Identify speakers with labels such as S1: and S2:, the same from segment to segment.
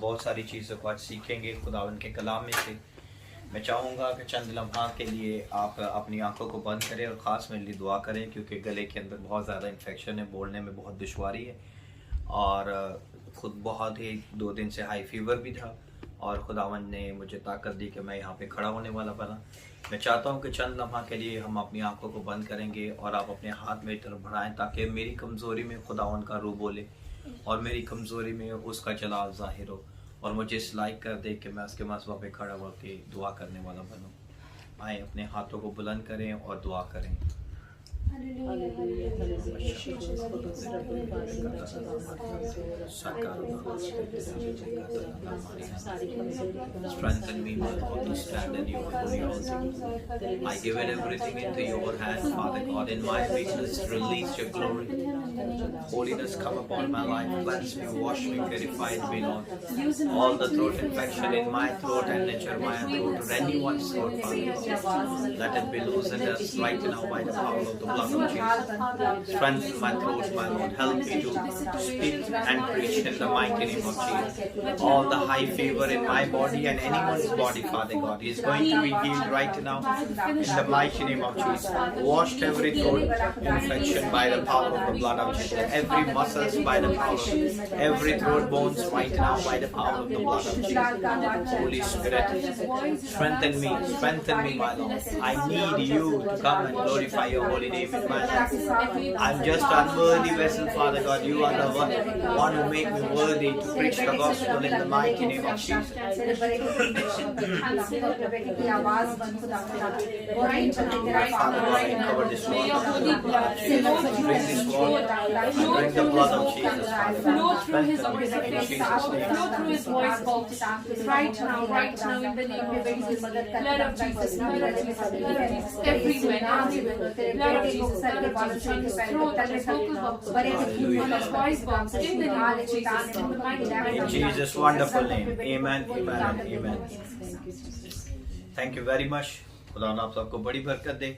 S1: बहुत सारी चीज़ों को आज सीखेंगे खुदावंद के कलाम में से। मैं चाहूँगा कि चंद लम्हा के लिए आप अपनी आंखों को बंद करें और ख़ास मेरे लिए दुआ करें, क्योंकि गले के अंदर बहुत ज़्यादा इन्फेक्शन है, बोलने में बहुत दुश्वारी है और ख़ुद बहुत ही 2 दिन से हाई फीवर भी था और खुदावंद ने मुझे ताकत दी कि मैं यहाँ पे खड़ा होने वाला बना। मैं चाहता हूँ कि चंद लम्हा के लिए हम अपनी आंखों को बंद करेंगे और आप अपने हाथ मेरी तरफ बढ़ाएं, ताकि मेरी कमज़ोरी में खुदावंद का रूह बोले और मेरी कमज़ोरी में उसका जलाल ज़ाहिर हो और मुझे इस लायक कर दे कि मैं उसके मसबा पे खड़ा होकर दुआ करने वाला बनूं। आए अपने हाथों को बुलंद करें और दुआ करें। Strengthen me, my God, to stand in your holy altar. I give it everything into your hands, Father God. In my weakness, release your glory. Holiness come upon my life. Cleanse me, wash me, purify me, Lord. All the throat infection in my throat and in Jeremiah's throat, or anyone's throat, Father God, let it be loosened us right now by the power of the blood of Jesus. Strengthen my throat, my Lord. Help me to speak and preach in the mighty name of Jesus. All the high fever in my body and anyone's body, Father God, is going to be healed right now in the mighty name of Jesus. Washed every throat infection by the power of the blood of Jesus. Every muscles by the power of Jesus. Every throat bones right now by the power of the blood of Jesus. Holy Spirit, strengthen me, my Lord. I need you to come and glorify your holy name in my life. I'm just unworthy vessel, Father God. You are the one who make me worthy to preach the gospel in the mighty name of Jesus. Father God, I cover this wall. Bring this wall. Bring the blood of Jesus, Father God.
S2: Flow through his voice box right now in the name of Jesus. Blood of Jesus, blood of Jesus, blood of Jesus, everywhere, blood of Jesus, blood of Jesus, throat, vocal box, voice box, in the name of Jesus, in the mighty name
S1: In
S2: of Jesus.
S1: Jesus' wonderful name. Amen, amen, and amen. Thank you very much. खुदा आप सबको बड़ी बरकत दे.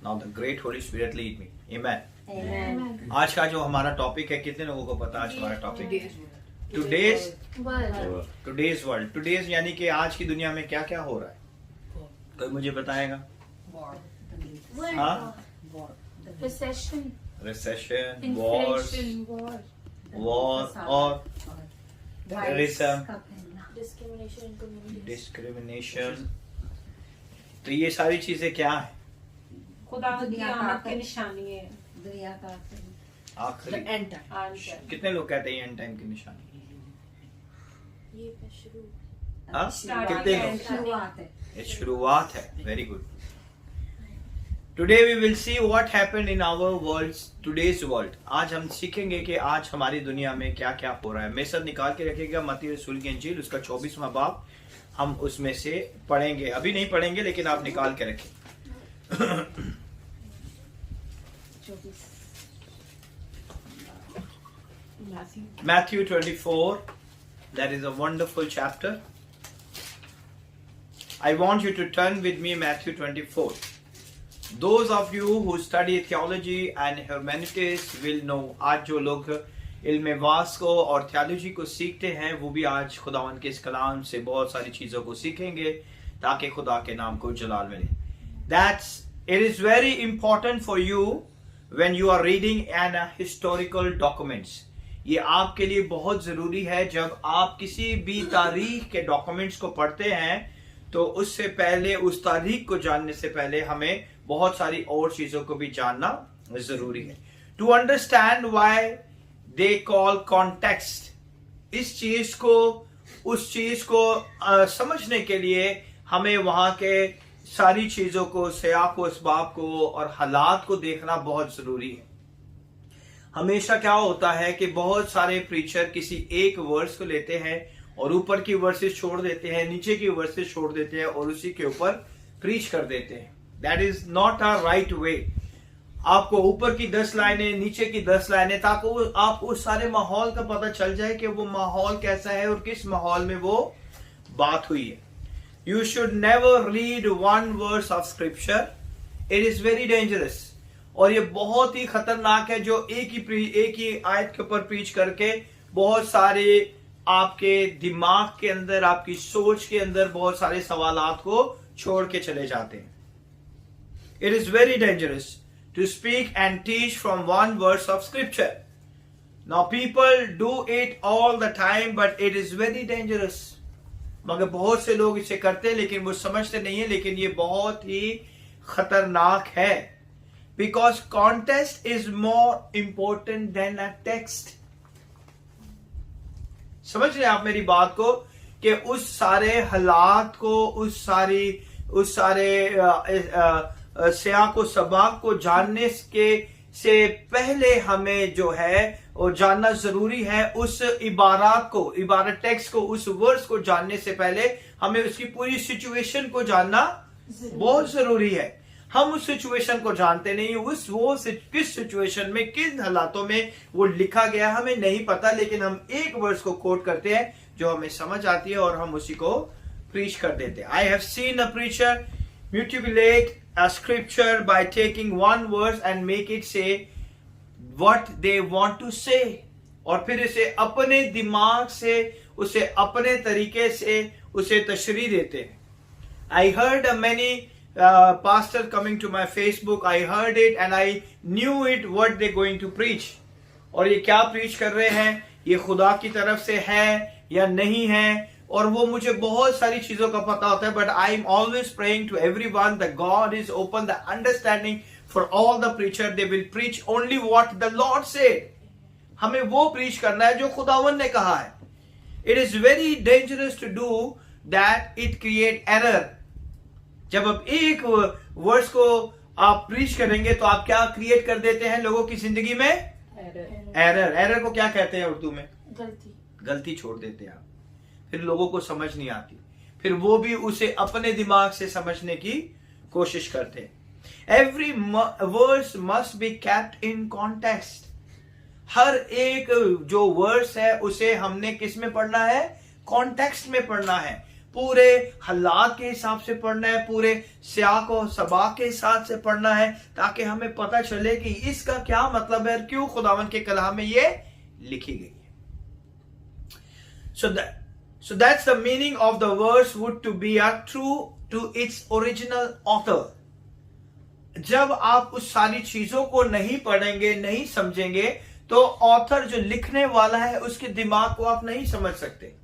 S1: Now the great Holy Spirit lead me. Amen.
S3: Amen.
S1: आज का जो हमारा topic है, कितने लोगों को पता है आज हमारा टॉपिक? Today's world. टुडेज यानी कि आज की दुनिया में क्या क्या हो रहा है, कोई मुझे बताएगा? हाँ, रिसेशन, वॉर और टेररिज्म, डिस्क्रिमिनेशन. तो ये सारी चीजें क्या है?
S4: खुदा की आमद की निशानी है.
S3: दुनिया का
S1: आखिरी कितने लोग कहते हैं एंड टाइम की निशानी? हाँ, कितने लोग?
S3: शुरुआत है.
S1: ये शुरुआत है. Very good. Today we will see what happened in our world, today's world. आज हम सीखेंगे कि आज हमारी दुनिया में क्या क्या हो रहा है. मेरे साथ निकाल के रखिएगा मत्ती रसूल की इंजील, उसका 24वां बाब. हम उसमें से पढ़ेंगे, अभी नहीं पढ़ेंगे लेकिन आप निकाल के रखें. Matthew 24, that is a wonderful chapter. I want you to turn with me Matthew 24. Those of you who study theology and humanities will know. आज जो लोग इल्म वास को और थियोलॉजी को सीखते हैं वो भी आज खुदावंद के इस कलाम से बहुत सारी चीज़ों को सीखेंगे ताकि खुदा के नाम को जलाल मिले. It is very important for you when you are reading an historical documents. ये आपके लिए बहुत ज़रूरी है जब आप किसी भी तारीख के डॉक्यूमेंट्स को पढ़ते हैं, तो उससे पहले, उस तारीख को जानने से पहले हमें बहुत सारी और चीज़ों को भी जानना ज़रूरी है. To understand why they call context. इस चीज़ को, उस चीज़ को समझने के लिए हमें वहाँ के सारी चीज़ों को, सियाक व असबाब को और हालात को देखना बहुत ज़रूरी है. हमेशा क्या होता है कि बहुत सारे प्रीचर किसी एक वर्स को लेते हैं और ऊपर की वर्सेस छोड़ देते हैं, नीचे की वर्सेस छोड़ देते हैं और उसी के ऊपर प्रीच कर देते हैं. That is not a right way. आपको ऊपर की 10 लाइनें, नीचे की 10 लाइनें, ताकि आप उस सारे माहौल का पता चल जाए कि वो माहौल कैसा है और किस माहौल में वो बात हुई है. You should never read one verse of scripture. It is very dangerous. और ये बहुत ही खतरनाक है जो एक ही आयत के ऊपर प्रीच करके बहुत सारे आपके दिमाग के अंदर, आपकी सोच के अंदर बहुत सारे सवालात को छोड़ के चले जाते हैं. It is very dangerous to speak and teach from one verse of scripture. Now people do it all the time, but it is very dangerous. मगर बहुत से लोग इसे करते हैं लेकिन वो समझते नहीं है, लेकिन ये बहुत ही खतरनाक है. Because context is more important than a text. समझ रहे हैं आप मेरी बात को, कि उस सारे हालात को, उस सारे सियाक को, सबाक को जानने के से पहले हमें जो है वो जानना जरूरी है. उस इबारत टेक्स्ट को, उस वर्ड्स को जानने से पहले हमें उसकी पूरी सिचुएशन को जानना बहुत जरूरी है. हम उस सिचुएशन को जानते नहीं, किस सिचुएशन में, किन हालातों में वो लिखा गया हमें नहीं पता, लेकिन हम एक वर्ड्स को कोट करते हैं जो हमें समझ आती है और हम उसी को प्रीच कर देते हैं. I have seen a preacher mutilate a scripture by taking one verse and make it say what they want to say, और फिर इसे अपने दिमाग से, उसे अपने तरीके से उसे तशरीह देते हैं. I heard many pastors coming to my Facebook. I heard it and I knew it what they going to preach. और ये क्या प्रीच कर रहे हैं, ये खुदा की तरफ से है या नहीं है, और वो मुझे बहुत सारी चीजों का पता होता है. But I am always praying to everyone that God is open the understanding for all the preacher. They will preach only what the Lord said. हमें वो प्रीच करना है जो खुदावन ने कहा है. It is very dangerous to do that. It create error. जब आप एक वर्ड्स को आप प्रीच करेंगे तो आप क्या क्रिएट कर देते हैं लोगों की जिंदगी में? एरर को क्या कहते हैं उर्दू में? गलती छोड़ देते हैं आप. फिर लोगों को समझ नहीं आती, फिर वो भी उसे अपने दिमाग से समझने की कोशिश करते हैं. Every words must be kept in context. हर एक जो वर्ड्स है उसे हमने किस में पढ़ना है? कॉन्टेक्स्ट में पढ़ना है. पूरे हालात के हिसाब से पढ़ना है, पूरे सियाक और सबाक के हिसाब से पढ़ना है, ताकि हमें पता चले कि इसका क्या मतलब है, क्यों खुदावन के कलाम में ये लिखी गई है. So that's the meaning of the verse would to be true to its original author. जब आप उस सारी चीजों को नहीं पढ़ेंगे, नहीं समझेंगे, तो ऑथर जो लिखने वाला है उसके दिमाग को आप नहीं समझ सकते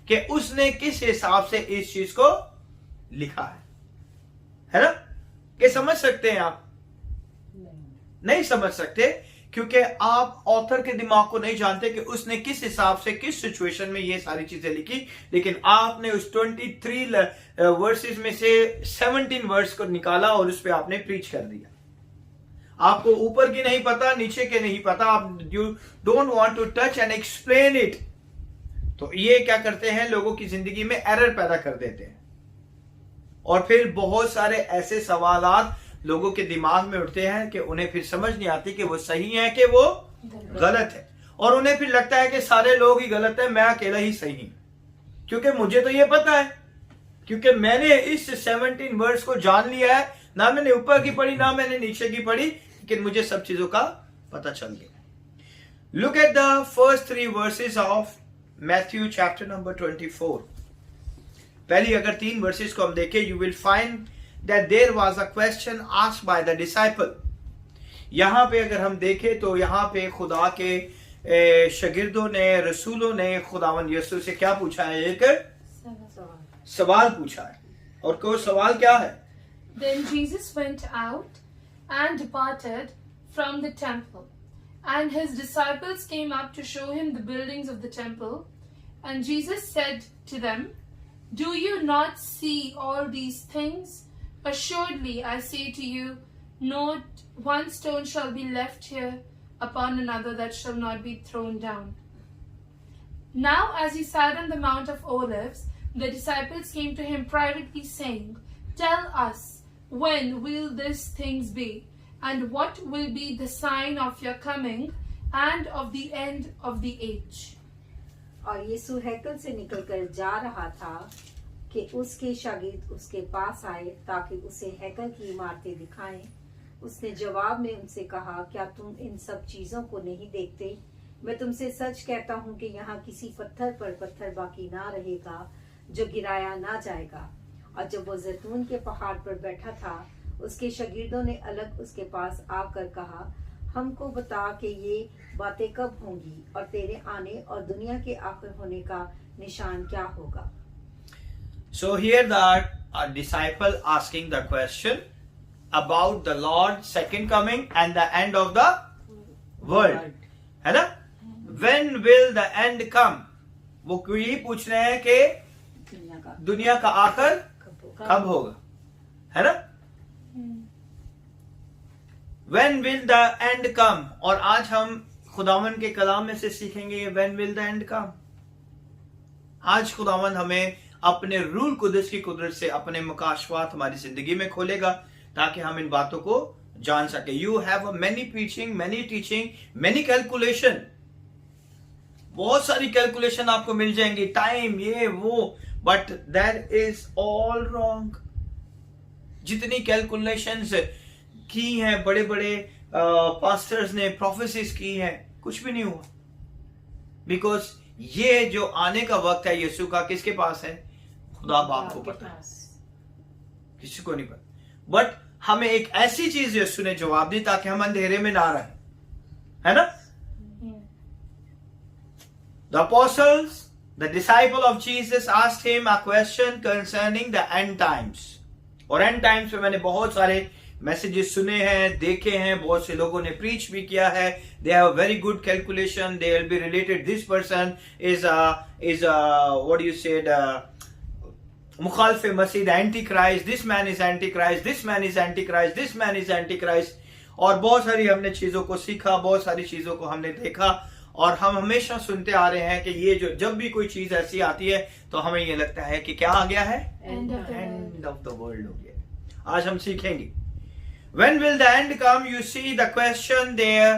S1: कि उसने किस हिसाब से इस चीज को लिखा है ना? कि समझ सकते हैं आप? नहीं समझ सकते, क्योंकि आप ऑथर के दिमाग को नहीं जानते कि उसने किस हिसाब से, किस सिचुएशन में ये सारी चीजें लिखी. लेकिन आपने उस 23 वर्सेस में से 17 वर्स को निकाला और उस पर आपने प्रीच कर दिया. आपको ऊपर की नहीं पता, नीचे के नहीं पता, आप you don't want to touch and explain it. तो ये क्या करते हैं, लोगों की जिंदगी में एरर पैदा कर देते हैं. और फिर बहुत सारे ऐसे सवालात लोगों के दिमाग में उठते हैं कि उन्हें फिर समझ नहीं आती कि वो सही है कि वो गलत है. और उन्हें फिर लगता है कि सारे लोग ही गलत है, मैं अकेला ही सही हूं, क्योंकि मुझे तो ये पता है, क्योंकि मैंने इस 17 वर्ड्स को जान लिया है. ना मैंने ऊपर की पढ़ी, ना मैंने नीचे की पढ़ी, लेकिन मुझे सब चीजों का पता चल गया. Look at the first 3 versus of Matthew chapter number 24. पहली अगर 3 वर्सेस को हम देखें, you will find that there was a question asked by the disciple. यहां पे अगर हम देखें तो यहां पे खुदा के शागिर्दों ने, रसूलों ने खुदावन यीशु से क्या पूछा है? एक सवाल पूछा है. और को सवाल क्या है?
S2: Then Jesus went out and departed from the temple, and his disciples came up to show him the buildings of the temple. And Jesus said to them, "Do you not see all these things? Assuredly, I say to you, not one stone shall be left here upon another that shall not be thrown down." Now, as he sat on the Mount of Olives, the disciples came to him privately, saying, "Tell us, when will these things be? And what will be the sign of your coming and of the end of the age?"
S3: और यीशु हैकल से निकलकर जा रहा था कि उसके शागिर्द उसके पास आए ताकि उसे हैकल की इमारतें दिखाएं. उसने जवाब में उनसे कहा, क्या तुम इन सब चीजों को नहीं देखते मैं तुमसे सच कहता हूँ कि यहाँ किसी पत्थर पर पत्थर बाकी ना रहेगा जो गिराया ना जाएगा। और जब वो जैतून के पहाड़ पर बैठा था, उसके शागिर्दों ने अलग उसके पास आकर कहा, हमको बता कि ये बातें कब होंगी और तेरे आने और दुनिया के आखिर होने का निशान क्या होगा।
S1: So here the disciple asking the question about the Lord's second coming and the end of the world, है ना? When will the end come? वो यही पूछ रहे हैं कि दुनिया का आखिर कब होगा, है ना? When will the end come? और आज हम खुदावन के कलाम में से सीखेंगे when will the end come? आज खुदावन हमें अपने रूल कुदस की कुदरत से अपने मुकाशवात हमारी जिंदगी में खोलेगा ताकि हम इन बातों को जान सके। You have many preaching, many teaching, many calculation, बहुत सारी कैलकुलेशन आपको मिल जाएंगी, टाइम ये वो, but that is all wrong. जितनी कैलकुलेशंस की हैं बड़े बड़े पास्टर्स ने, प्रोफेसीज की हैं, कुछ भी नहीं हुआ। बिकॉज ये जो आने का वक्त है यीशु का, किसके पास है? खुदा बाप को पता है, किसी को नहीं पता। बट हमें एक ऐसी चीज यीशु ने जवाब दी ताकि हम अंधेरे में ना रहें, है ना? The apostles, the disciple of Jesus asked him a question concerning the end times. और end times में मैंने बहुत सारे मैसेजेस सुने हैं, देखे हैं, बहुत से लोगों ने प्रीच भी किया है। They have a very good calculation. They will be related. This person is what do you say, मुखालिफ मसीह, the antichrist. This man is antichrist. This man is antichrist. This man is antichrist. और बहुत सारी हमने चीजों को सीखा, बहुत सारी चीजों को हमने देखा, और हम हमेशा सुनते आ रहे हैं कि ये जो जब भी कोई चीज ऐसी आती है तो हमें ये लगता है कि क्या आ गया है? एंड ऑफ द वर्ल्ड हो गया। आज हम सीखेंगे when will the end come. You see the question there,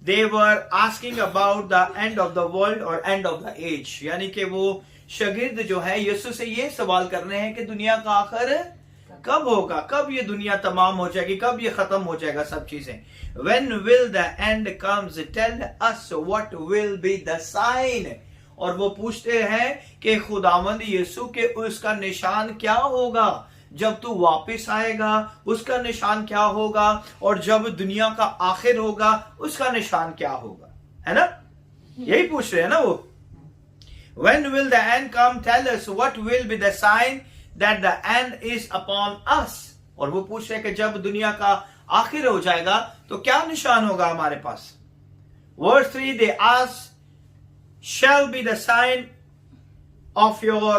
S1: they were asking about the end of the world or end of the age. यानी कि वो शागिर्द जो है यीशु से ये सवाल कर रहे हैं कि दुनिया का आखिर कब होगा, कब ये दुनिया तमाम हो जाएगी, कब ये खत्म हो जाएगा सब चीजें। When will the end comes, tell us what will be the sign. और वो पूछते हैं कि खुदावंद यीशु के उसका निशान क्या होगा, जब तू वापस आएगा उसका निशान क्या होगा, और जब दुनिया का आखिर होगा उसका निशान क्या होगा, है ना? यही पूछ रहे हैं ना वो। When will the end come, tell us what will be the sign that the end is upon us. और वो पूछ रहे हैं कि जब दुनिया का आखिर हो जाएगा तो क्या निशान होगा हमारे पास। Verse 3, they ask, shall be the sign of your,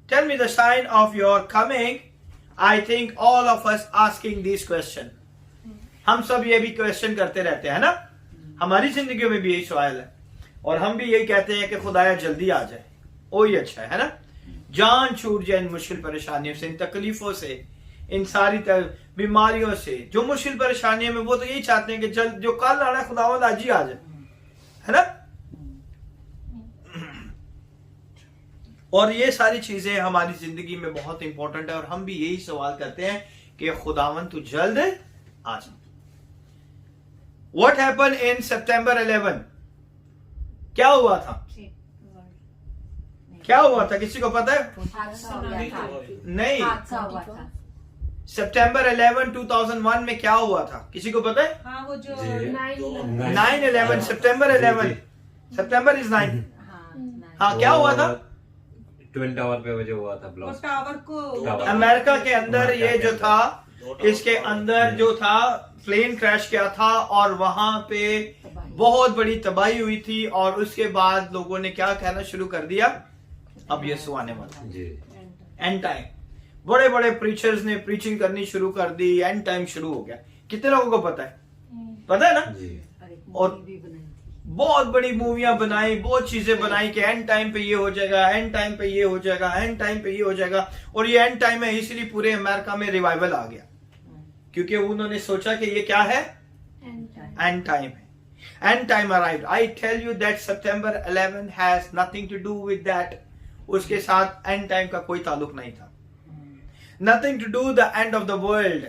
S1: tell me the sign of your coming. I think all of us asking this question. हम सब ये भी क्वेश्चन करते रहते हैं ना, हमारी जिंदगी में भी यही सवाल है, और हम भी यही कहते हैं कि खुदाया जल्दी आ जाए, ओ ये अच्छा है ना, जान छूट जाए इन मुश्किल परेशानियों से, इन तकलीफों से, इन सारी बीमारियों से, जो मुश्किल परेशानियों में वो तो यही चाहते हैं कि जल्द जो कल आना है खुदावंद आज ही आ जाए, है ना? और ये सारी चीजें हमारी जिंदगी में बहुत इंपॉर्टेंट है, और हम भी यही सवाल करते हैं कि खुदावंद तू जल्द आ जा। What happened in September 11? क्या हुआ था? क्या हुआ था, किसी को पता है? नहीं, सितंबर 11 2001 में क्या हुआ था, किसी को पता है?
S4: हाँ, वो जो
S1: 9/11, सितंबर 11, सितंबर इज 9। हाँ, क्या हुआ था?
S5: ट्विन टावर पे जो हुआ था ब्लास्ट,
S4: टावर को
S1: अमेरिका के अंदर ये जो था, इसके अंदर जो था प्लेन क्रैश किया था, और वहां पे बहुत बड़ी तबाही हुई थी, और उसके बाद लोगों ने क्या कहना शुरू कर दिया, अब यीशु आने वाला है, एंड टाइम। बड़े बड़े प्रीचर्स ने प्रीचिंग करनी शुरू कर दी, एंड टाइम शुरू हो गया। कितने लोगों को पता है? पता है ना? और बहुत बड़ी मूवियां बनाई, बहुत चीजें बनाई कि एंड टाइम पे ये हो जाएगा, एंड टाइम पे ये हो जाएगा, एंड टाइम पे ये हो जाएगा, और ये एंड टाइम है, इसलिए पूरे अमेरिका में रिवाइवल आ गया, क्योंकि उन्होंने सोचा कि ये क्या है, एंड टाइम है। End time arrived. I tell you that September 11 has nothing to do with that. उसके साथ एंड टाइम का कोई ताल्लुक नहीं था। Nothing to do the end of the world,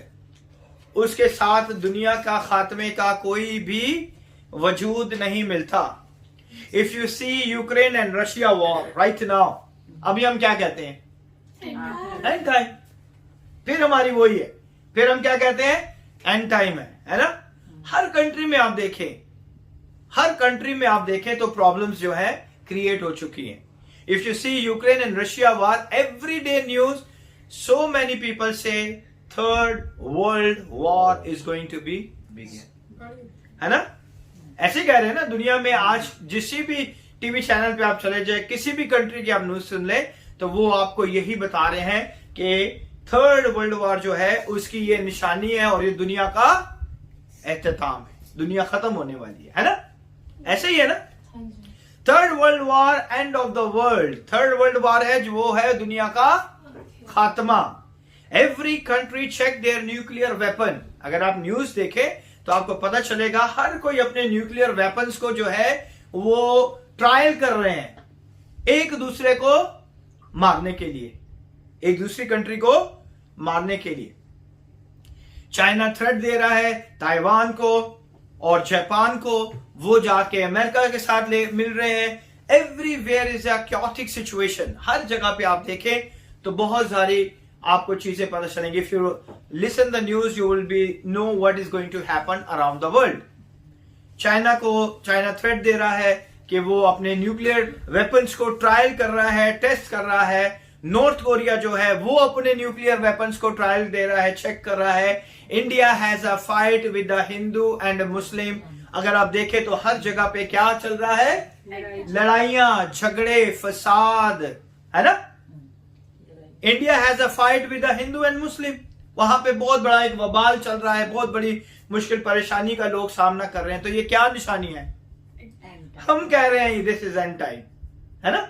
S1: उसके साथ दुनिया का खात्मे का कोई भी वजूद नहीं मिलता। If you see Ukraine and Russia war right now, अभी हम क्या कहते हैं? End time. फिर हमारी वही है, फिर हम क्या कहते हैं? एंड टाइम है ना? हर कंट्री में आप देखें, हर कंट्री में आप देखें तो प्रॉब्लम्स जो है क्रिएट हो चुकी हैं। If you see Ukraine and Russia war, every day news, so many people say third world war is going to be begin, है ना? ऐसे कह रहे हैं ना, दुनिया में आज जिस भी टीवी चैनल पे आप चले जाए, किसी भी कंट्री की आप न्यूज सुन ले, तो वो आपको यही बता रहे हैं कि थर्ड वर्ल्ड वॉर जो है उसकी ये निशानी है और ये दुनिया का एहतिताम है, दुनिया खत्म होने वाली है ना? ऐसे ही है ना? Third world war, end of the world. Third world war है जो वो है दुनिया का खात्मा। Every country check their nuclear weapon. अगर आप न्यूज देखें तो आपको पता चलेगा हर कोई अपने न्यूक्लियर वेपन्स को जो है वो ट्रायल कर रहे हैं, एक दूसरे को मारने के लिए, एक दूसरी कंट्री को मारने के लिए। चाइना थ्रेट दे रहा है ताइवान को और जापान को, वो जाके अमेरिका के साथ मिल रहे हैं। Everywhere is a chaotic situation. हर जगह पे आप देखें तो बहुत सारी आपको चीजें पता चलेंगी। If you listen the news you will be know what is going to happen around the world. China threat दे रहा है कि वो अपने न्यूक्लियर वेपन्स को ट्रायल कर रहा है, टेस्ट कर रहा है। नॉर्थ कोरिया जो है वो अपने न्यूक्लियर वेपन्स को ट्रायल दे रहा है, चेक कर रहा है। India has a fight with the Hindu and Muslim. अगर आप देखें तो हर जगह पे क्या चल रहा है? लड़ाइयां, झगड़े, फसाद, है ना? India has a fight with the Hindu and Muslim. वहां पे बहुत बड़ा एक वबाल चल रहा है, बहुत बड़ी मुश्किल परेशानी का लोग सामना कर रहे हैं। तो ये क्या निशानी है? हम कह रहे हैं दिस इज एंड टाइम, है ना?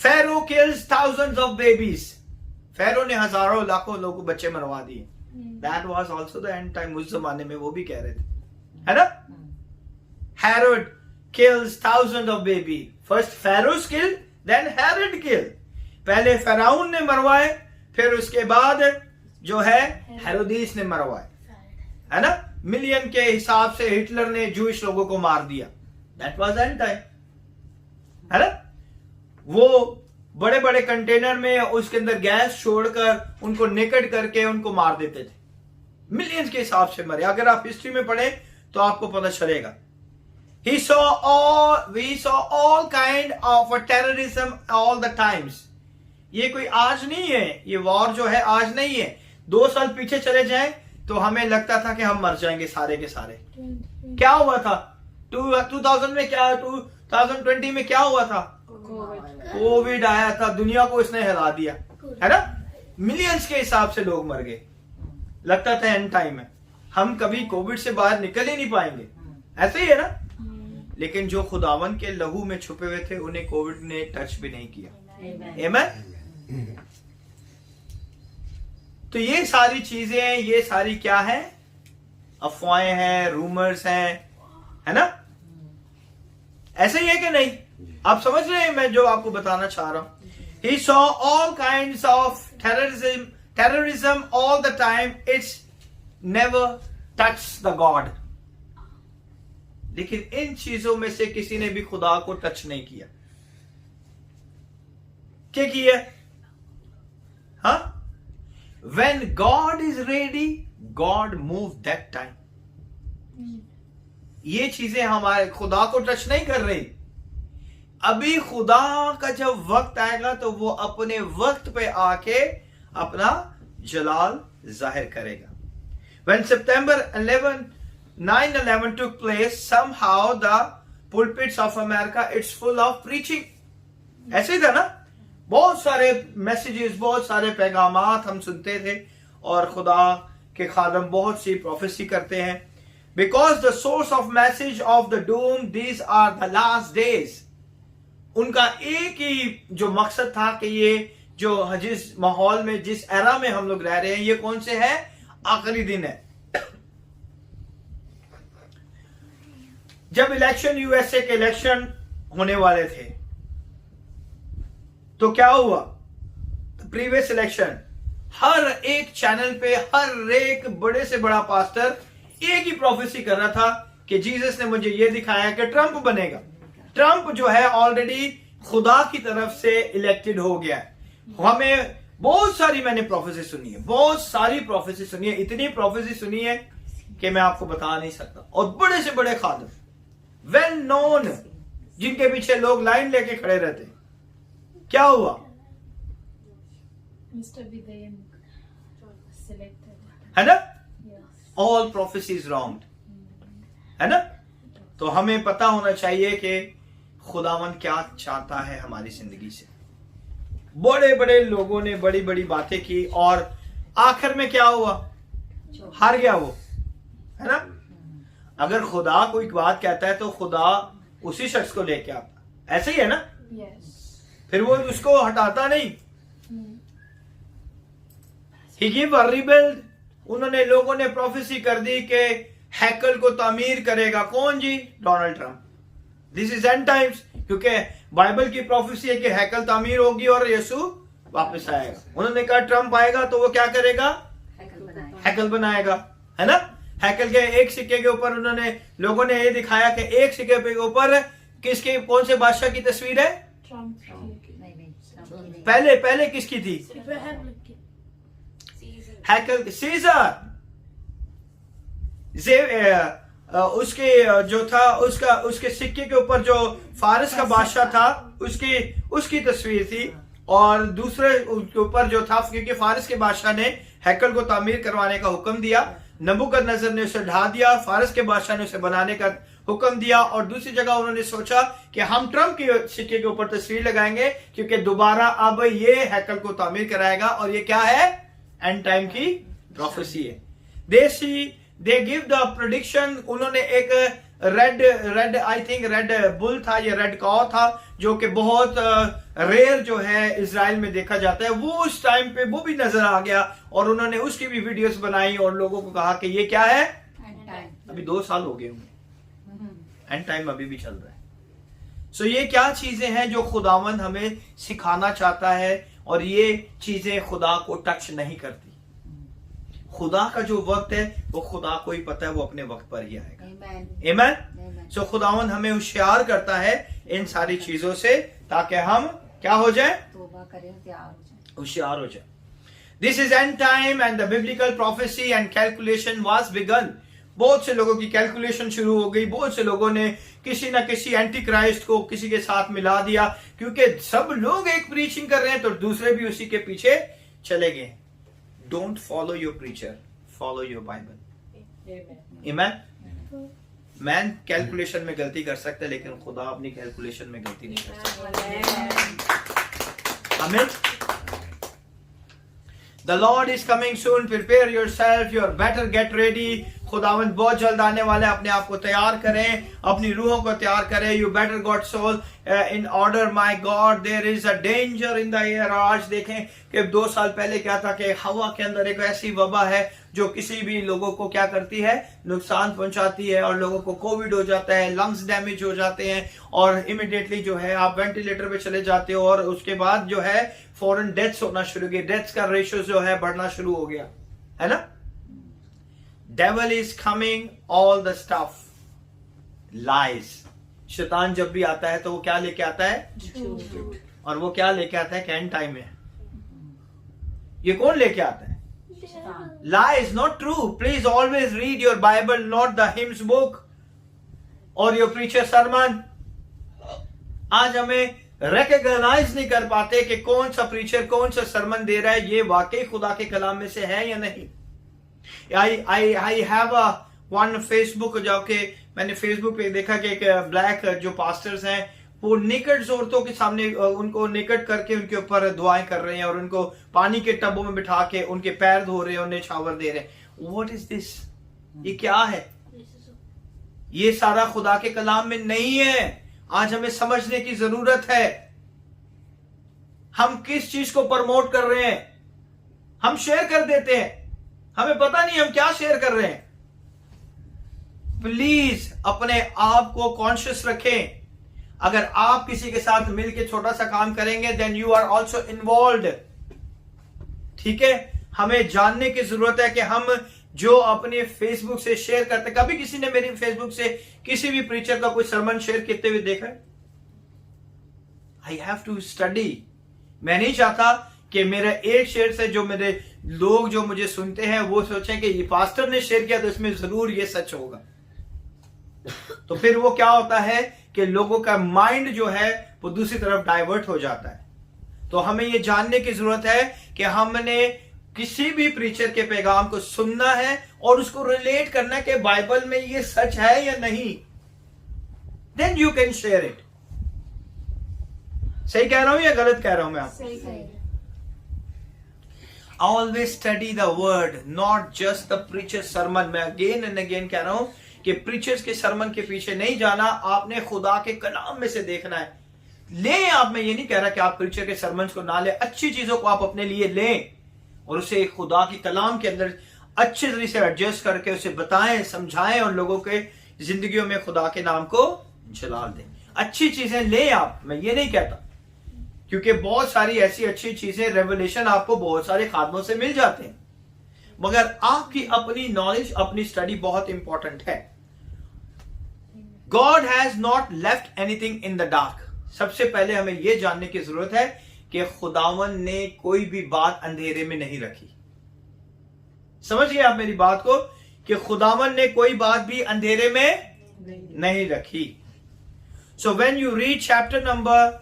S1: फेरो किल्स थाउजेंड्स ऑफ बेबीज। फेरो ने हजारों लाखों लोगों बच्चे मरवा दिए। That was also the end time. उस जमाने में वो भी कह रहे थे, है ना? Herod kills thousands of baby. First Pharaoh killed, then Herod killed. पहले फिरौन ने मरवाए, फिर उसके बाद जो है हेरोदिस ने मरवाए, है ना? मिलियन के हिसाब से हिटलर ने जूइश लोगों को मार दिया। दैट वाज एंड टाइम, है ना? वो बड़े बड़े कंटेनर में उसके अंदर गैस छोड़कर उनको नेकेड करके उनको मार देते थे। मिलियंस के हिसाब से मरे। अगर आप हिस्ट्री में पढ़े तो आपको पता चलेगा। We saw all kind of terrorism all the times. ये कोई आज नहीं है, ये वॉर जो है आज नहीं है। 2 साल पीछे चले जाएं तो हमें लगता था कि हम मर जाएंगे सारे के सारे। क्या हुआ था 2000 में? क्या 2020 में क्या हुआ था? कोविड आया था, दुनिया को इसने हिला दिया, है ना? मिलियंस के हिसाब से लोग मर गए। लगता था एंड टाइम है, हम कभी कोविड से बाहर निकल ही नहीं पाएंगे। ऐसे ही है ना? लेकिन जो खुदावन के लहू में छुपे हुए थे उन्हें कोविड ने टच भी नहीं किया। आमीन। तो ये सारी चीजें, ये सारी क्या है? अफवाहें हैं, रूमर्स हैं, है ना? ऐसे ही है कि नहीं? आप समझ रहे हैं मैं जो आपको बताना चाह रहा हूं? He saw all kinds of terrorism all the time. It's never touched the God. लेकिन इन चीजों में से किसी ने भी खुदा को टच नहीं किया। क्या किया? हाँ? When God is ready, God move that time. ये चीजें हमारे खुदा को टच नहीं कर रही। अभी खुदा का जब वक्त आएगा तो वो अपने वक्त पे आके अपना जलाल जाहिर करेगा। When September 9/11 took place, somehow the pulpits of America, it's full of preaching. ऐसे ही था ना? बहुत सारे मैसेजेस, बहुत सारे पैगामात हम सुनते थे और खुदा के खादम बहुत सी प्रोफेसी करते हैं। Because the source of message of the doom, these are the last days. उनका एक ही जो मकसद था कि ये जो जिस माहौल में, जिस एरा में हम लोग रह रहे हैं, ये कौन से है? आखिरी दिन है। जब इलेक्शन, यूएसए के इलेक्शन होने वाले थे तो क्या हुआ? प्रीवियस इलेक्शन, हर एक चैनल पे हर एक बड़े से बड़ा पास्टर एक ही प्रोफेसी कर रहा था कि जीसस ने मुझे ये दिखाया कि ट्रंप बनेगा। ट्रंप जो है ऑलरेडी खुदा की तरफ से इलेक्टेड हो गया है। हमें बहुत सारी मैंने प्रोफेसी सुनी है, बहुत सारी प्रोफेसी सुनी है, इतनी प्रोफेसी सुनी है कि मैं आपको बता नहीं सकता। और बड़े से बड़े खादिम वेल नोन जिनके पीछे लोग लाइन लेके खड़े रहते हैं, क्या हुआ?
S2: Mr. Vidyan selected.
S1: है ना?
S2: Yes.
S1: ऑल प्रोफेसीज रॉन्ग, है ना? तो हमें पता होना चाहिए कि खुदावन क्या चाहता है हमारी जिंदगी से। बड़े बड़े लोगों ने बड़ी बड़ी बातें की और आखिर में क्या हुआ? हार गया वो, है ना? अगर खुदा कोई बात कहता है तो खुदा उसी शख्स को लेके आता, ऐसे ही है ना?
S2: Yes.
S1: फिर वो उसको हटाता नहीं। He gave a rebuild। उन्होंने लोगों ने प्रोफेसी कर दी कि हैकल को तामीर करेगा कौन जी? Donald Trump. This is end times, क्योंकि बाइबल की प्रोफेसी है कि हैकल तामीर होगी और यीशु वापस आएगा। उन्होंने कहा ट्रंप आएगा तो वो क्या करेगा? हैकल बनाएगा, है ना? हैकल के एक सिक्के के ऊपर उन्होंने लोगों ने ये दिखाया कि एक सिक्के के ऊपर किसके, कौन से बादशाह की तस्वीर है?
S2: Trump.
S1: पहले किसकी थी? हैकल, सीजर। उसके जो था उसके सिक्के के ऊपर जो फारिस का बादशाह था उसकी तस्वीर थी, और दूसरे के ऊपर जो था, क्योंकि फारिस के बादशाह ने हैकल को तामीर करवाने का हुक्म दिया, नबूकदनेस्सर ने उसे ढा दिया, फारिस के बादशाह ने उसे बनाने का हुक्म दिया। और दूसरी जगह उन्होंने सोचा कि हम ट्रंप के सिक्के के ऊपर तस्वीर लगाएंगे क्योंकि दोबारा अब ये हैकल को तामीर कराएगा, और ये क्या है? एंड टाइम की प्रोफेसी है। They give the prediction. उन्होंने एक red I think red bull था, ये रेड कॉ था, जो कि बहुत रेयर जो है इजराइल में देखा जाता है, वो उस टाइम पे वो भी नजर आ गया, और उन्होंने उसकी भी वीडियोस बनाई और लोगों को कहा कि ये क्या है? अभी 2 साल हो गए होंगे, एंड टाइम अभी भी चल रहा है। सो ये क्या चीजें हैं जो खुदावंद हमें सिखाना चाहता है, और ये चीजें खुदा को टच नहीं करती। खुदा का जो वक्त है वो खुदा को ही पता है, वो अपने वक्त पर ही आएगा। आमीन। सो खुदावंद हमें होशियार करता है इन सारी चीजों से, ताकि हम क्या हो जाए?
S3: तौबा करें, तैयार हो जाए,
S1: होशियार हो जाए। This is end time and the biblical prophecy and calculation was began. बहुत से लोगों की कैलकुलेशन शुरू हो गई, बहुत से लोगों ने किसी ना किसी एंटी क्राइस्ट को किसी के साथ मिला दिया, क्योंकि सब लोग एक प्रीचिंग कर रहे हैं तो दूसरे भी उसी के पीछे चले गए। Don't follow your preacher, follow your Bible. आमीन। मैन कैलकुलेशन में गलती कर सकता है, लेकिन खुदा अपनी कैलकुलेशन में गलती नहीं कर सकता। आमीन। The Lord is coming soon. Prepare yourself. You better get ready. खुदावंद बहुत जल्द आने वाले, अपने आप को तैयार करें, अपनी रूहों को तैयार करें। You better got soul in order. My God, there is a danger in the air. आज देखें कि 2 साल पहले क्या था कि हवा के अंदर एक ऐसी वबा है जो किसी भी लोगों को क्या करती है? नुकसान पहुंचाती है, और लोगों को कोविड हो जाता है, लंग्स डैमेज हो जाते हैं, और इमिडिएटली जो है आप वेंटिलेटर पे चले जाते हो, और उसके बाद जो है फौरन डेथ्स होना शुरू हो गई। डेथ्स का रेशियो जो है बढ़ना शुरू हो गया, है ना? Devil is coming, all the stuff, lies। शैतान जब भी आता है तो वो क्या लेके आता है? झूठ। और वो क्या लेके आता है? एंड टाइम में ये कौन लेके आता है? Lies, not true। Please always read your Bible, not the hymns book or your preacher sermon। आज हमें रिकॉग्नाइज नहीं कर पाते कि कौन सा प्रीचर कौन सा सरमन दे रहा है, ये वाकई खुदा के कलाम में से है या नहीं। I have one Facebook, जाके मैंने Facebook पे देखा कि एक ब्लैक जो पास्टर्स हैं वो नेकेड औरतों के सामने उनको नेकेड करके उनके ऊपर दुआएं कर रहे हैं, और उनको पानी के टबों में बिठा के उनके पैर धो रहे हैं, उन्हें शावर दे रहे हैं। What is this? ये क्या है? ये सारा खुदा के कलाम में नहीं है। आज हमें समझने की जरूरत है हम किस चीज को प्रमोट कर रहे हैं। हम शेयर कर देते हैं, हमें पता नहीं हम क्या शेयर कर रहे हैं। प्लीज अपने आप को कॉन्शियस रखें। अगर आप किसी के साथ मिलकर छोटा सा काम करेंगे, then you are also involve. ठीक है, हमें जानने की जरूरत है कि हम जो अपने फेसबुक से शेयर करते, कभी किसी ने मेरी फेसबुक से किसी भी प्रीचर का कोई सरमन शेयर करते हुए देखा है? I have to study. मैं नहीं चाहता कि मेरा एक शेयर से जो मेरे लोग जो मुझे सुनते हैं वो सोचें कि ये पास्टर ने शेयर किया तो इसमें जरूर ये सच होगा। तो फिर वो क्या होता है कि लोगों का माइंड जो है वो दूसरी तरफ डाइवर्ट हो जाता है। तो हमें ये जानने की जरूरत है कि हमने किसी भी प्रीचर के पैगाम को सुनना है और उसको रिलेट करना है कि बाइबल में ये सच है या नहीं, then you can share it. सही कह रहा हूं या गलत कह रहा हूं मैं आपको? Always study the word, not just the preacher sermon. मैं अगेन एंड अगेन कह रहा हूं कि प्रीचर्स के सरमन के पीछे नहीं जाना, आपने खुदा के कलाम में से देखना है। ले आप, मैं ये नहीं कह रहा कि आप प्रीचर के सरमन को ना ले, अच्छी चीजों को आप अपने लिए लें और उसे खुदा की कलाम के अंदर अच्छे तरीके से एडजस्ट करके उसे बताएं, समझाएं और लोगों के जिंदगियों में खुदा के नाम को जलाल दें। अच्छी चीजें लें आप, मैं ये नहीं कहता, क्योंकि बहुत सारी ऐसी अच्छी चीजें, रेवलेशन आपको बहुत सारे खादमों से मिल जाते हैं, मगर आपकी अपनी नॉलेज, अपनी स्टडी बहुत इंपॉर्टेंट है। God has not left anything in the dark. सबसे पहले हमें यह जानने की जरूरत है कि खुदावन ने कोई भी बात अंधेरे में नहीं रखी। समझिए आप मेरी बात को, कि खुदावन ने कोई बात भी अंधेरे में नहीं रखी। So when you read chapter number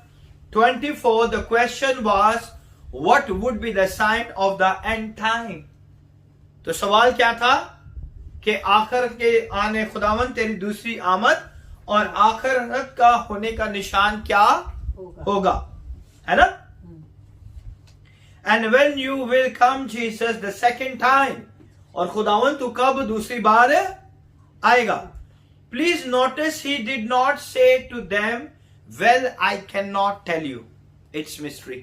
S1: 24, the question was, what would be the sign of the end time? तो सवाल क्या था कि आखिर के आने, खुदावन तेरी दूसरी आमद और आखिरत का होने का निशान क्या होगा, है ना? And when you will come Jesus the second time, और खुदावन तू कब दूसरी बार आएगा? Please notice he did not say to them, well, I cannot tell you, it's mystery.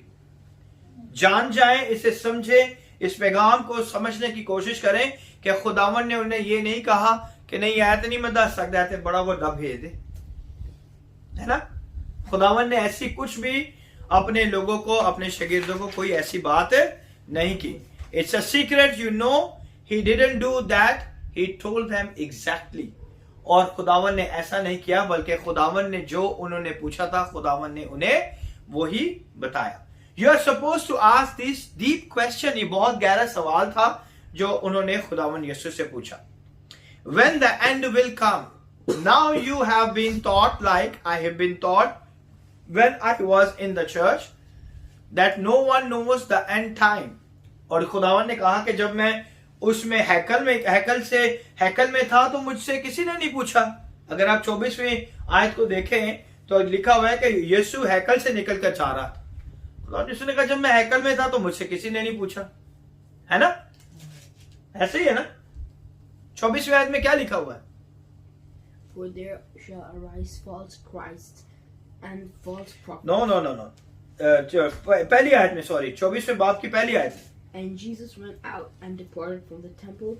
S1: जान जाए, इसे समझे, इस पैगाम को समझने की कोशिश करें कि खुदावन ने उन्हें ये नहीं कहा कि नहीं आयत नहीं मैं दस सकता है, बड़ा वो डब भेज दे, है ना? खुदावन ने ऐसी कुछ भी अपने लोगों को, अपने शागिर्दों को कोई ऐसी बात नहीं की। It's a secret, you know, he didn't do that, he told them exactly. और खुदावन ने ऐसा नहीं किया, बल्कि खुदावन ने जो उन्होंने पूछा था, खुदावन ने उन्हें वही बताया। You are suppose to ask this deep question. ये बहुत गहरा सवाल था जो उन्होंने खुदावन यीशु से पूछा। When the end will come, now you have been taught like I have been taught when I was in the church, that no one knows the end time. और खुदावन ने कहा कि जब मैं उसमें हैकल में था तो मुझसे किसी ने नहीं पूछा। अगर आप 24वीं आयत को देखें तो लिखा हुआ है कि यीशु हैकल से निकल कर जा रहा था। यीशु ने कहा जब मैं हैकल में था तो मुझसे किसी ने नहीं पूछा, है ना? ऐसे ही है ना? 24वीं आयत में क्या लिखा हुआ है?
S6: For there shall arise false Christ and false prophets.
S1: No. पहली आयत में, सॉरी, 24वें बाब की पहली आयत में।
S6: And Jesus went out and departed from the temple.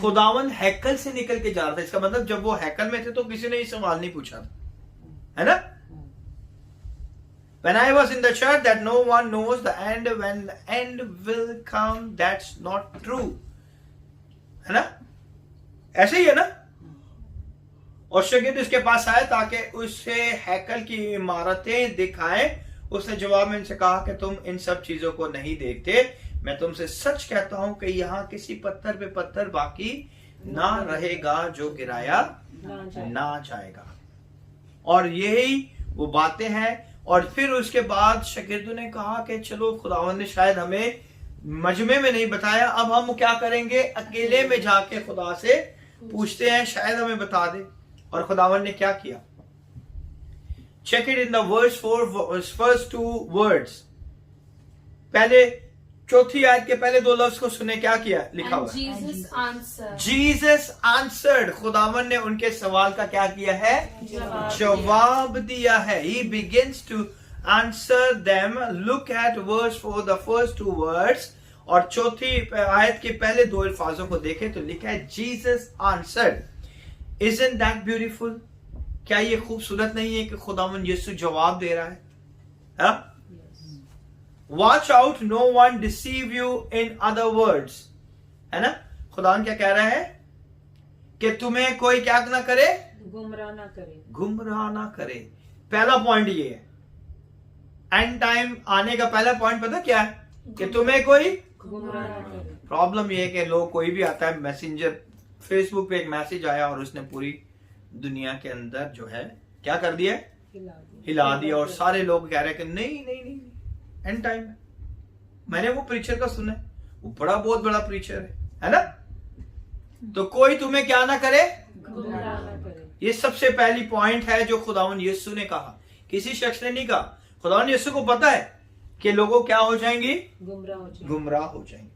S1: खुदावन हैकल से निकल के जा रहा था। इसका मतलब जब वो हैकल में थे तो किसी ने ये सवाल नहीं पूछा था, है ना? When I was in the church, that no one knows the end, when the end will come, that's not true, है ना? ऐसे ही है ना? और शागिर्द इसके पास आए ताकि उसे हैकल की इमारतें दिखाएं। उसने जवाब में इनसे कहा कि तुम इन सब चीजों को नहीं देखते। मैं तुमसे सच कहता हूं कि यहाँ किसी पत्थर पे पत्थर बाकी ना रहेगा जो गिराया ना जाएगा। और यही वो बातें हैं। और फिर उसके बाद शागिर्दों ने कहा कि चलो, खुदावन ने शायद हमें मजमे में नहीं बताया, अब हम क्या करेंगे, अकेले में जाके खुदा से पूछते हैं, शायद हमें बता दे। और खुदावन ने क्या किया? Check it in the first two words. पहले चौथी आयत के पहले दो लफ्ज को सुने, क्या किया लिखा हुआ? Jesus answered. खुदावन ने उनके सवाल का क्या किया है? जवाब दिया है। He begins to answer them. Look at verse 4, the first two words. और चौथी आयत के पहले दो अल्फाजों को देखें तो लिखा है Jesus answered. Isn't that beautiful? क्या ये खूबसूरत नहीं है कि खुदावन यीशु जवाब दे रहा है? हाँ? Watch out, no one deceive you, in other words, है ना? खुदावन क्या कह रहा है कि तुम्हें कोई क्या ना करे,
S4: गुमराह ना करे।
S1: गुमराह ना करे। पहला पॉइंट ये है, एंड टाइम आने का पहला पॉइंट पता क्या है, कि तुम्हें कोई
S4: गुमराह ना करे।
S1: प्रॉब्लम ये है कि लोग, कोई भी आता है मैसेंजर, फेसबुक पे एक मैसेज आया और उसने पूरी दुनिया के अंदर जो है क्या कर दिया, हिला दिया, और सारे लोग कह रहे हैं कि नहीं नहीं नहीं, एंड टाइम है। मैंने वो प्रीचर का सुना है, वो बहुत बड़ा प्रीचर है ना। तो कोई तुम्हें क्या ना करे,
S4: गुमराह ना करे।
S1: ये सबसे पहली पॉइंट है जो खुदावन यीशु ने कहा, किसी शख्स ने नहीं कहा। खुदावन यीशु को पता है कि लोगों क्या हो जाएंगी,
S4: गुमराह हो जाए।
S1: गुमराह हो जाएंगे।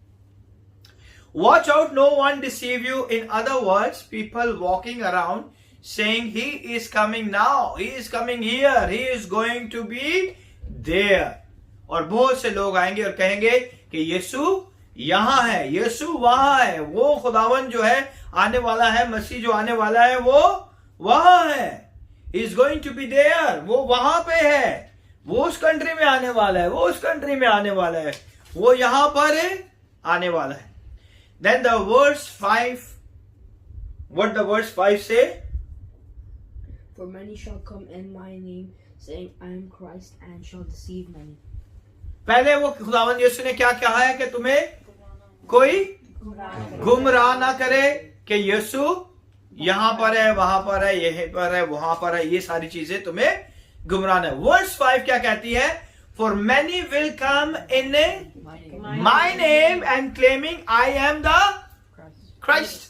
S1: Watch out, no one deceive you. In other words, people walking around saying he is coming now, he is coming here, he is going to be there. और बहुत से लोग आएंगे और कहेंगे कि यीशु यहां है, यीशु वहां है, वो खुदावन जो है आने वाला है, मसीह जो आने वाला है वो वहां है, he is going to be there, वो वहां पे है, वो उस कंट्री में आने वाला है, वो उस कंट्री में आने वाला है, वो यहां पर आने वाला है। Then the verse 5, what the verse 5 say?
S6: For many shall come in my name, saying, I am Christ, and shall deceive many.
S1: पहले वो खुदावंद यीशु ने क्या कहा है कि तुम्हें कोई गुमराह ना करे, कि यीशु यहां पर है, वहां पर है, यहीं पर है, वहां पर है, ये सारी चीजें तुम्हें गुमराह ना। वर्स 5 क्या कहती है? For many will come in my name and claiming I am the Christ.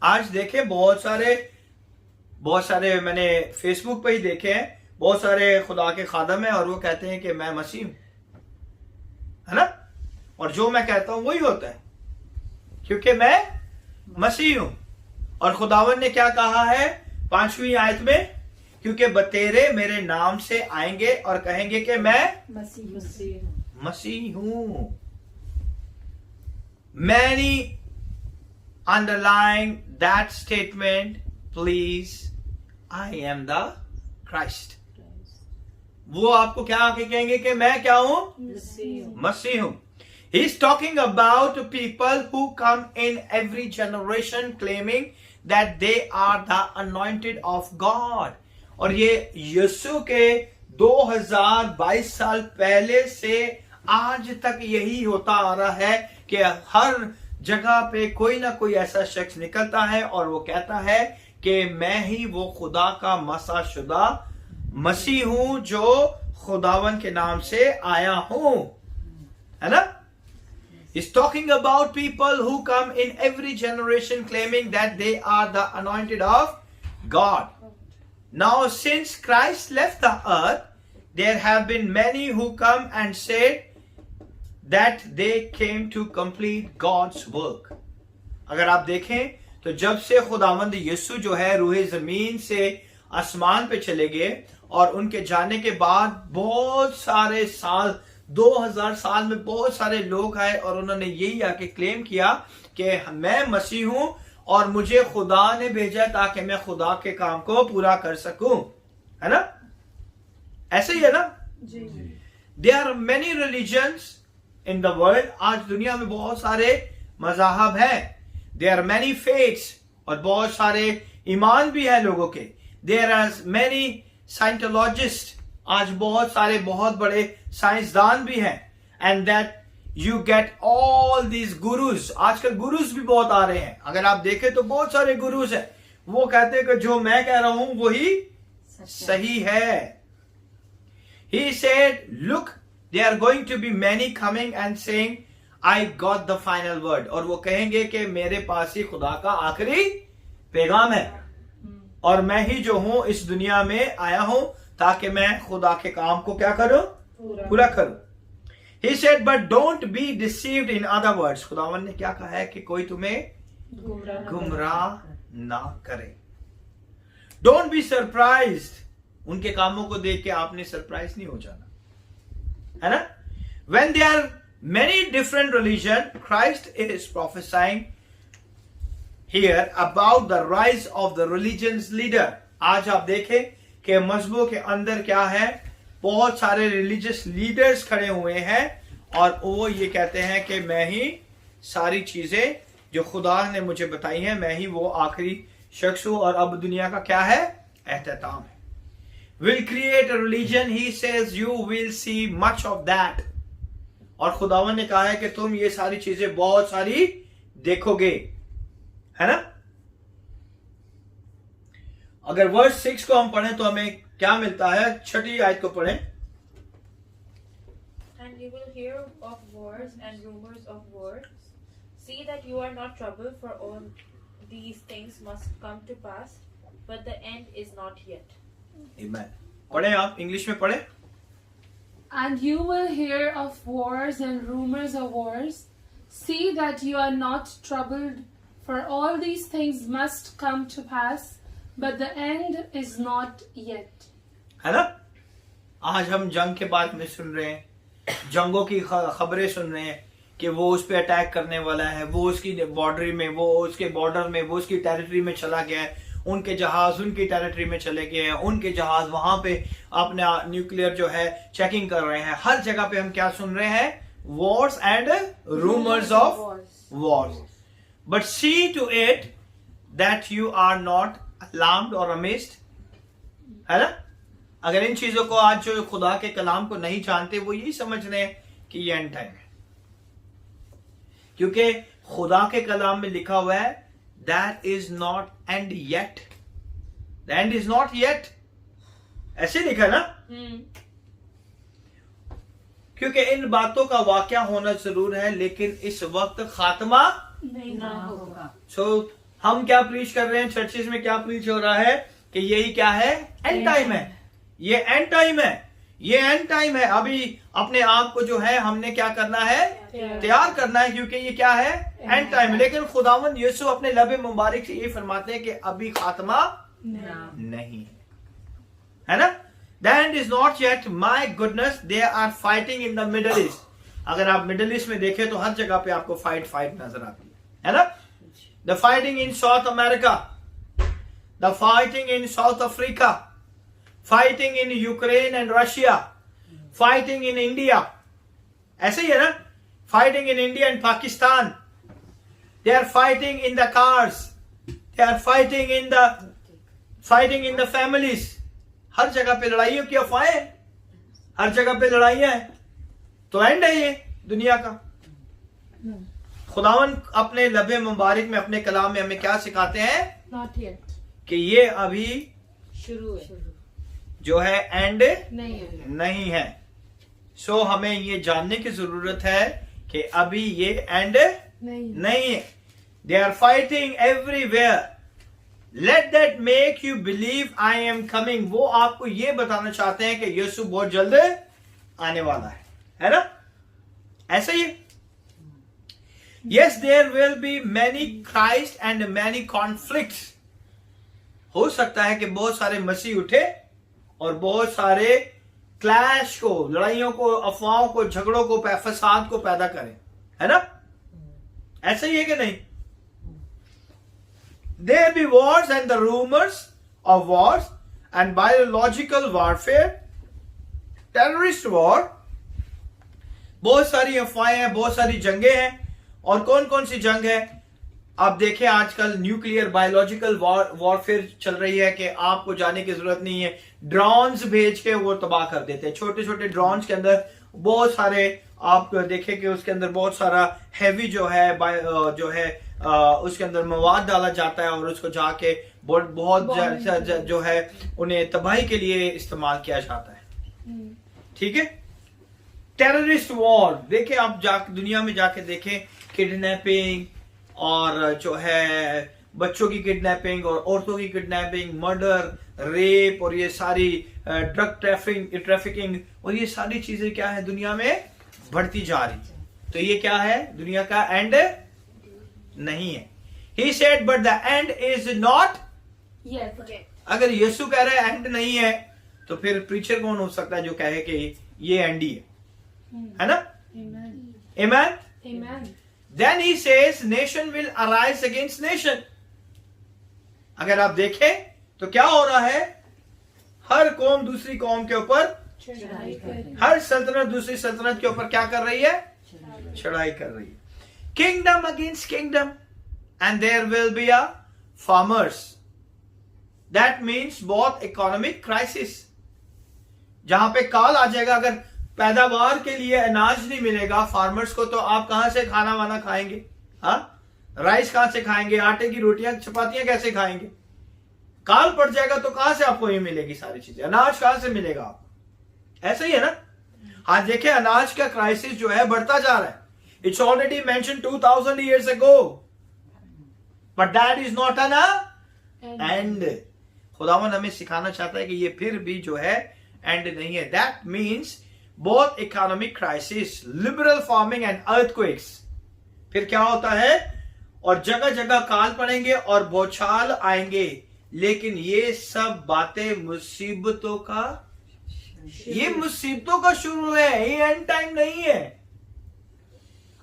S1: आज देखे बहुत सारे मैंने फेसबुक पे ही देखे हैं, बहुत सारे खुदा के खादम हैं और वो कहते हैं कि मैं मसीह हूं, है ना, और जो मैं कहता हूं वही होता है क्योंकि मैं मसीह हूं। और खुदावन ने क्या कहा है 5वीं आयत में, क्योंकि बतेरे मेरे नाम से आएंगे और कहेंगे कि मैं मसीह हूं। Many underline that statement, please, I am the Christ. वो आपको क्या आके कहेंगे कि मैं क्या हूं, मसीह हूं। He is talking about people who come in every generation claiming that they are the anointed of God. और ये यीशु के 2022 साल पहले से आज तक यही होता आ रहा है कि हर जगह पे कोई ना कोई ऐसा शख्स निकलता है और वो कहता है कि मैं ही वो खुदा का मसाशुदा मसीह हूं जो खुदावन के नाम से आया हूं, है ना। He's talking about people who come in every generation claiming that they are the anointed of God. Now, since Christ left the earth, there have been many who come and said that they came to complete God's work. अगर आप देखें तो जब से खुदावंद यीशु जो है रूहे जमीन से आसमान पे चले गए और उनके जाने के बाद बहुत सारे साल, 2000 साल में बहुत सारे लोग आए और उन्होंने यही आके क्लेम किया कि मैं मसीह हूं और मुझे खुदा ने भेजा ताकि मैं खुदा के काम को पूरा कर सकूं, है ना। ऐसे ही है ना। There are many religions in the world. आज दुनिया में बहुत सारे मज़ाहब हैं। There are many faiths और बहुत सारे ईमान भी है लोगों के। There are many Scientologists, आज बहुत सारे बहुत बड़े साइंसदान भी हैं। And that you get all these gurus. आजकल गुरुज भी बहुत आ रहे हैं। अगर आप देखें तो बहुत सारे गुरुज हैं, वो कहते हैं कि जो मैं कह रहा हूं वही सही है। He said, look, there are going to be many coming and saying, I got the final word. और वो कहेंगे कि मेरे पास ही खुदा का आखिरी पैगाम है और मैं ही जो हूं इस दुनिया में आया हूं ताकि मैं खुदा के काम को क्या करूं, पूरा करूं। He said, but don't be deceived. In other words, खुदावन ने क्या कहा है कि कोई तुम्हें गुमराह ना करे। Don't be surprised. उनके कामों को देख के आपने सरप्राइज नहीं हो जाना, है ना। When there are many different religions, Christ is prophesying here about the rise of the religion's leader. आज आप देखें कि मजहबों के अंदर क्या है, बहुत सारे रिलीजियस लीडर्स खड़े हुए हैं और वो ये कहते हैं कि मैं ही सारी चीजें जो खुदा ने मुझे बताई हैं, मैं ही वो आखिरी शख्स हूं और अब दुनिया का क्या है, एहतमाम है। Will create a religion, he says you will see much of that. और खुदावन ने कहा है कि तुम ये सारी चीजें बहुत सारी देखोगे, है ना। अगर वर्स 6 को हम पढ़ें तो हमें क्या मिलता है, 6ठी आयत को पढ़ें।
S7: And you will hear of wars and rumors of wars. See that you are not troubled, for all these things must come to pass, but the end is not yet.
S1: Amen. पढ़ें आप, English में पढ़ें।
S2: And you will hear of wars and rumors of wars. See that you are not troubled, for all these things must come to pass, but the end is not yet.
S1: है ना। आज हम जंग के बारे में सुन रहे हैं, जंगों की खबरें सुन रहे हैं कि वो उस पे अटैक करने वाला है, वो उसकी बॉर्डरी में, वो उसके बॉर्डर में, वो उसकी टेरिटरी में चला गया है, उनके जहाज उनकी टेरिटरी में चले गए हैं, उनके जहाज वहां पे अपना न्यूक्लियर जो है चेकिंग कर रहे हैं। हर जगह पे हम क्या सुन रहे हैं, wars and rumours of wars. But see to it that you are not alarmed और अमेज्ड, है ना। अगर इन चीजों को आज जो खुदा के कलाम को नहीं जानते, वो यही समझ रहे हैं कि ये एंड टाइम है, क्योंकि खुदा के कलाम में लिखा हुआ है that is not and yet, the end is not yet, ऐसे लिखा ना। क्योंकि इन बातों का वाकया होना जरूर है, लेकिन इस वक्त खात्मा
S2: नहीं
S3: होगा।
S1: सो हम क्या प्रीच कर रहे हैं, चर्चेज में क्या प्रीच हो रहा है कि यही क्या है, एंड टाइम है, ये एंड टाइम है, ये एंड टाइम है। अभी अपने आप को जो है हमने क्या करना है, तैयार करना है, क्योंकि ये क्या है, एंड टाइम। लेकिन खुदावंद यीशु अपने लबे मुबारक से ये फरमाते हैं कि अभी खात्मा नहीं है ना। The end is not yet, my goodness, they are fighting in the Middle East. अगर आप मिडल ईस्ट में देखें तो हर जगह पे आपको फाइट नजर आती है ना। The fighting in South America, the fighting in South Africa, fighting in Ukraine and Russia, fighting in India, ऐसे ही है ना। Fighting in India and Pakistan, they are fighting in the cars, they are fighting in the families. हर जगह पे लड़ाइयों की अफवाहें, हर जगह पे लड़ाइयां हैं, तो एंड है ये दुनिया का। खुदावन अपने लबे मुबारक में, अपने कलाम में हमें क्या सिखाते हैं,
S2: Not yet.
S1: कि ये अभी
S4: शुरू है।
S1: जो है एंड
S2: नहीं है।
S1: है। सो हमें ये जानने की जरूरत है कि अभी ये एंड नहीं है। They are fighting everywhere, let that make you believe I am coming. वो आपको ये बताना चाहते हैं कि यीशु बहुत जल्द आने वाला है ना। ऐसा ही yes, there will be many Christ and many conflicts. हो सकता है कि बहुत सारे मसीह उठे और बहुत सारे क्लैश को, लड़ाइयों को, अफवाहों को, झगड़ों को, फसाद को पैदा करें, है ना। ऐसा ही है कि नहीं। There be wars and the rumors of wars and biological warfare, terrorist war, बहुत सारी अफवाहें हैं, बहुत सारी जंगें हैं। और कौन कौन सी जंग है, आप देखें आजकल न्यूक्लियर बायोलॉजिकल वॉरफेयर चल रही है कि आपको जाने की जरूरत नहीं है, ड्रोन्स भेज के वो तबाह कर देते हैं। छोटे छोटे ड्रोन्स के अंदर बहुत सारे, आप देखें कि उसके अंदर बहुत सारा हैवी जो है उसके अंदर मवाद डाला जाता है और उसको जाके बहुत जो है उन्हें तबाही के लिए इस्तेमाल किया जाता है। ठीक है। टेररिस्ट वॉर देखें आप, दुनिया में जाके देखें, किडनैपिंग और जो है बच्चों की किडनैपिंग और औरतों की किडनैपिंग, मर्डर, रेप और ये सारी ड्रग ट्रैफिकिंग और ये सारी चीजें क्या है दुनिया में बढ़ती जा रही है। तो ये क्या है, दुनिया का एंड नहीं है। He said but the end is not
S2: Yes.
S1: अगर यीशु कह रहा है एंड नहीं है, तो फिर प्रीचर कौन हो सकता है जो कहे कि ये एंड ही है ना।
S2: Amen.
S1: Amen.
S2: Amen.
S1: Then he says nation will arise against nation. अगर आप देखें तो क्या हो रहा है, हर कौम दूसरी कौम के ऊपर,
S2: चढ़ाई करें।
S1: हर सल्तनत दूसरी सल्तनत के ऊपर क्या कर रही है, चढ़ाई कर रही है। Kingdom against kingdom, and there will be a farmers. That means बहुत इकोनॉमिक क्राइसिस, जहां पे काल आ जाएगा। अगर पैदावार के लिए अनाज नहीं मिलेगा फार्मर्स को, तो आप कहां से खाना वाना खाएंगे? हाँ, राइस कहां से खाएंगे? आटे की रोटियां चपातियां कैसे खाएंगे? काल पड़ जाएगा तो कहां से आपको ये मिलेगी सारी चीजें? अनाज कहां से मिलेगा आपको? ऐसा ही है ना। आज देखें, अनाज का क्राइसिस जो है बढ़ता जा रहा है। It's already mention 2000 years ago, but that is not an and. खुदावन हमें सिखाना चाहता है कि ये फिर भी जो है एंड नहीं है। That means both economic crisis, liberal farming and earthquakes. फिर क्या होता है? और जगह जगह काल पड़ेंगे और बौछार आएंगे। लेकिन ये सब बातें मुसीबतों का, ये मुसीबतों का शुरू है, ये एंड टाइम नहीं है।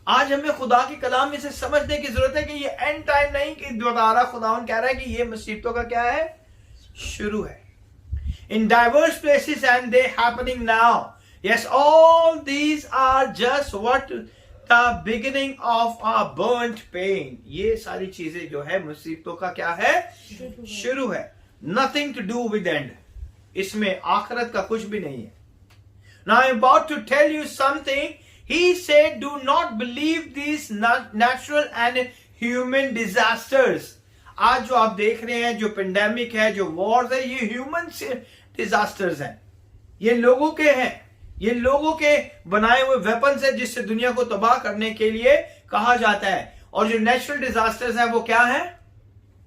S1: आज हमें खुदा की कलाम में से समझने की जरूरत है कि ये एंड टाइम नहीं, कि दोबारा खुदावन कह रहा है कि ये मुसीबतों का क्या है? शुरू है। In diverse places and they happening now. Yes, all these are just what the beginning of our burnt pain. ये सारी चीजें जो है मुसीबतों का क्या है? शुरू है। Nothing to do with end. इसमें आखिरत का कुछ भी नहीं है। Now I'm about to tell you something. He said, do not believe these natural and human disasters. आज जो आप देख रहे हैं, जो पेंडेमिक है, जो वॉर्स है, ये ह्यूमन डिजास्टर्स हैं। ये लोगों के हैं, ये लोगों के बनाए हुए वेपन्स है, जिससे दुनिया को तबाह करने के लिए कहा जाता है। और जो नेचुरल डिजास्टर्स हैं वो क्या है?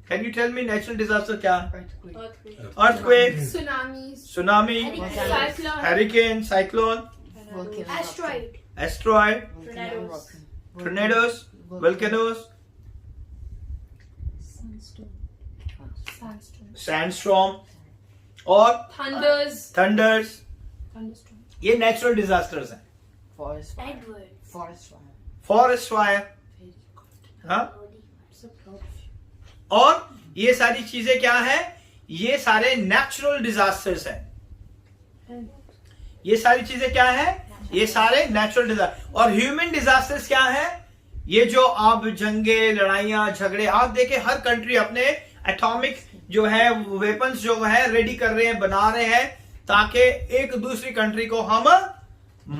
S1: Can you tell me natural disaster क्या है? Earthquake, tsunami, hurricane, cyclone, asteroid, tornadoes, volcanoes, sandstorm और थंडर्स। ये नेचुरल डिजास्टर्स हैं। फॉरेस्ट फायर, हाँ, और ये सारी चीजें क्या है? ये सारे नेचुरल डिजास्टर्स हैं। ये सारी चीजें क्या है? ये सारे नेचुरल डिजास्टर। और ह्यूमन डिजास्टर्स क्या है? ये जो आप जंगे, लड़ाइयां, झगड़े, आप देखें हर कंट्री अपने एटॉमिक जो है वेपन्स जो है रेडी कर रहे हैं, बना रहे हैं, ताकि एक दूसरी कंट्री को हम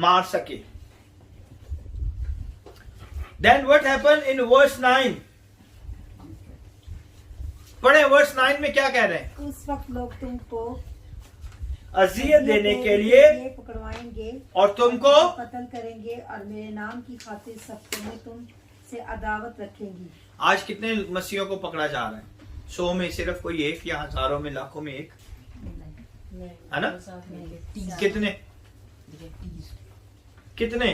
S1: मार सके। Then what happen in verse 9? पढ़े वर्स 9 में क्या कह रहे हैं?
S3: उस वक्त लोग तुमको
S1: अजियत देने के लिए
S3: पकड़वाएंगे
S1: और तुमको
S3: कत्ल करेंगे, और मेरे नाम की खातिर सब तुम्हें तुमसे अदावत रखेंगी।
S1: आज कितने मसीहों को पकड़ा जा रहा है? 100 में सिर्फ कोई एक, या हजारों में, लाखों में एक, है ना? कितने कितने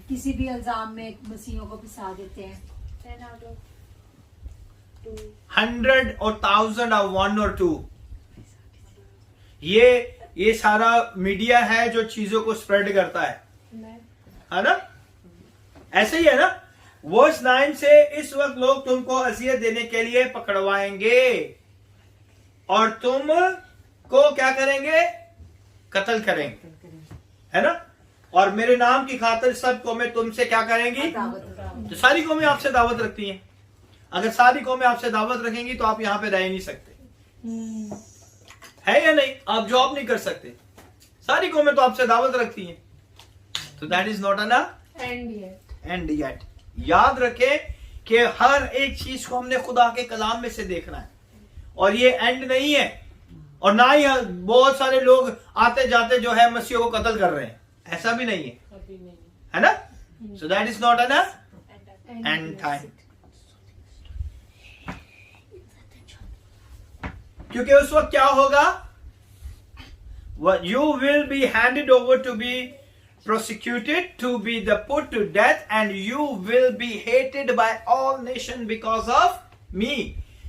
S3: किसी भी इल्जाम में मसीहों को फंसा देते हैं।
S7: 10 out of 2.
S1: 100 और 1000 और 1 और 2। ये सारा मीडिया है जो चीजों को स्प्रेड करता है ना? ऐसे ही है ना? वर्स 9 से, इस वक्त लोग तुमको अजियत देने के लिए पकड़वाएंगे और तुम को क्या करेंगे? कत्ल करेंगे, है ना? और मेरे नाम की खातिर सब कौमें तुमसे क्या करेंगी? तो सारी कौमें आपसे दावत रखती हैं। अगर सारी कौमें आपसे दावत रखेंगी तो आप यहां पे रह नहीं सकते, है या नहीं? आप जॉब नहीं कर सकते। सारी कौमें तो आपसे दावत रखती हैं। तो that is not and yet. याद रखें कि हर एक चीज को हमने खुदा के कलाम में से देखना है, और ये एंड नहीं है। और ना ही बहुत सारे लोग आते जाते जो है मसीहों को कत्ल कर रहे हैं, ऐसा भी नहीं है ना? So that is not an and time. क्योंकि उस वक्त क्या होगा? You will be handed over to be prosecuted, to be the put to death, and you will be hated by all nations because of me.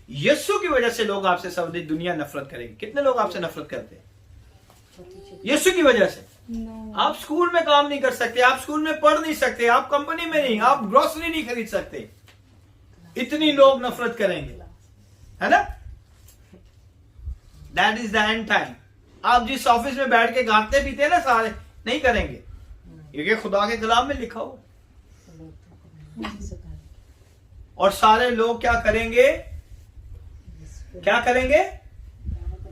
S1: यीशु की वजह से लोग आपसे सारी दुनिया नफरत करेगी। कितने लोग आपसे नफरत करते हैं? यीशु की वजह से। आप स्कूल में काम नहीं कर सकते, आप स्कूल में पढ़ नहीं सकते, आप कंपनी में नहीं, आप ग्रोसरी नहीं खरीद सकते, इतनी लोग नफरत करेंगे, है ना? That is the end time. आप जिस ऑफिस में बैठ के गाते पीते हैं ना, सारे नहीं करेंगे, क्योंकि खुदा के कलाम में लिखा हो। और सारे लोग क्या करेंगे? क्या करेंगे?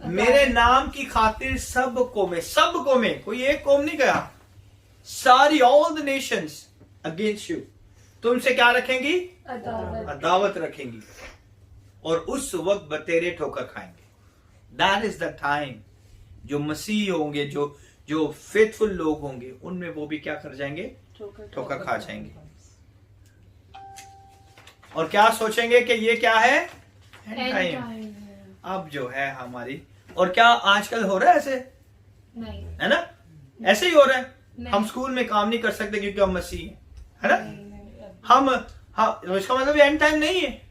S1: मेरे नाम की खातिर सब कौमें, कोई एक कौम नहीं कहा, सारी all the Nations against you तुमसे क्या रखेंगी? अदावत रखेंगी, और उस वक्त बतेरे ठोकर खाएंगे। दैट इज द टाइम जो मसीह होंगे, जो फेथफुल लोग होंगे, उनमें वो भी क्या कर जाएंगे? ठोकर खा जाएंगे। और क्या सोचेंगे कि ये क्या है? End time. अब जो है हमारी, और क्या आजकल हो रहा है ऐसे?
S2: नहीं,
S1: है ना? ऐसे ही हो रहा है। हम स्कूल में काम नहीं कर सकते क्योंकि हम मसीह हैं, है ना? हम इसका मतलब एंड टाइम नहीं है।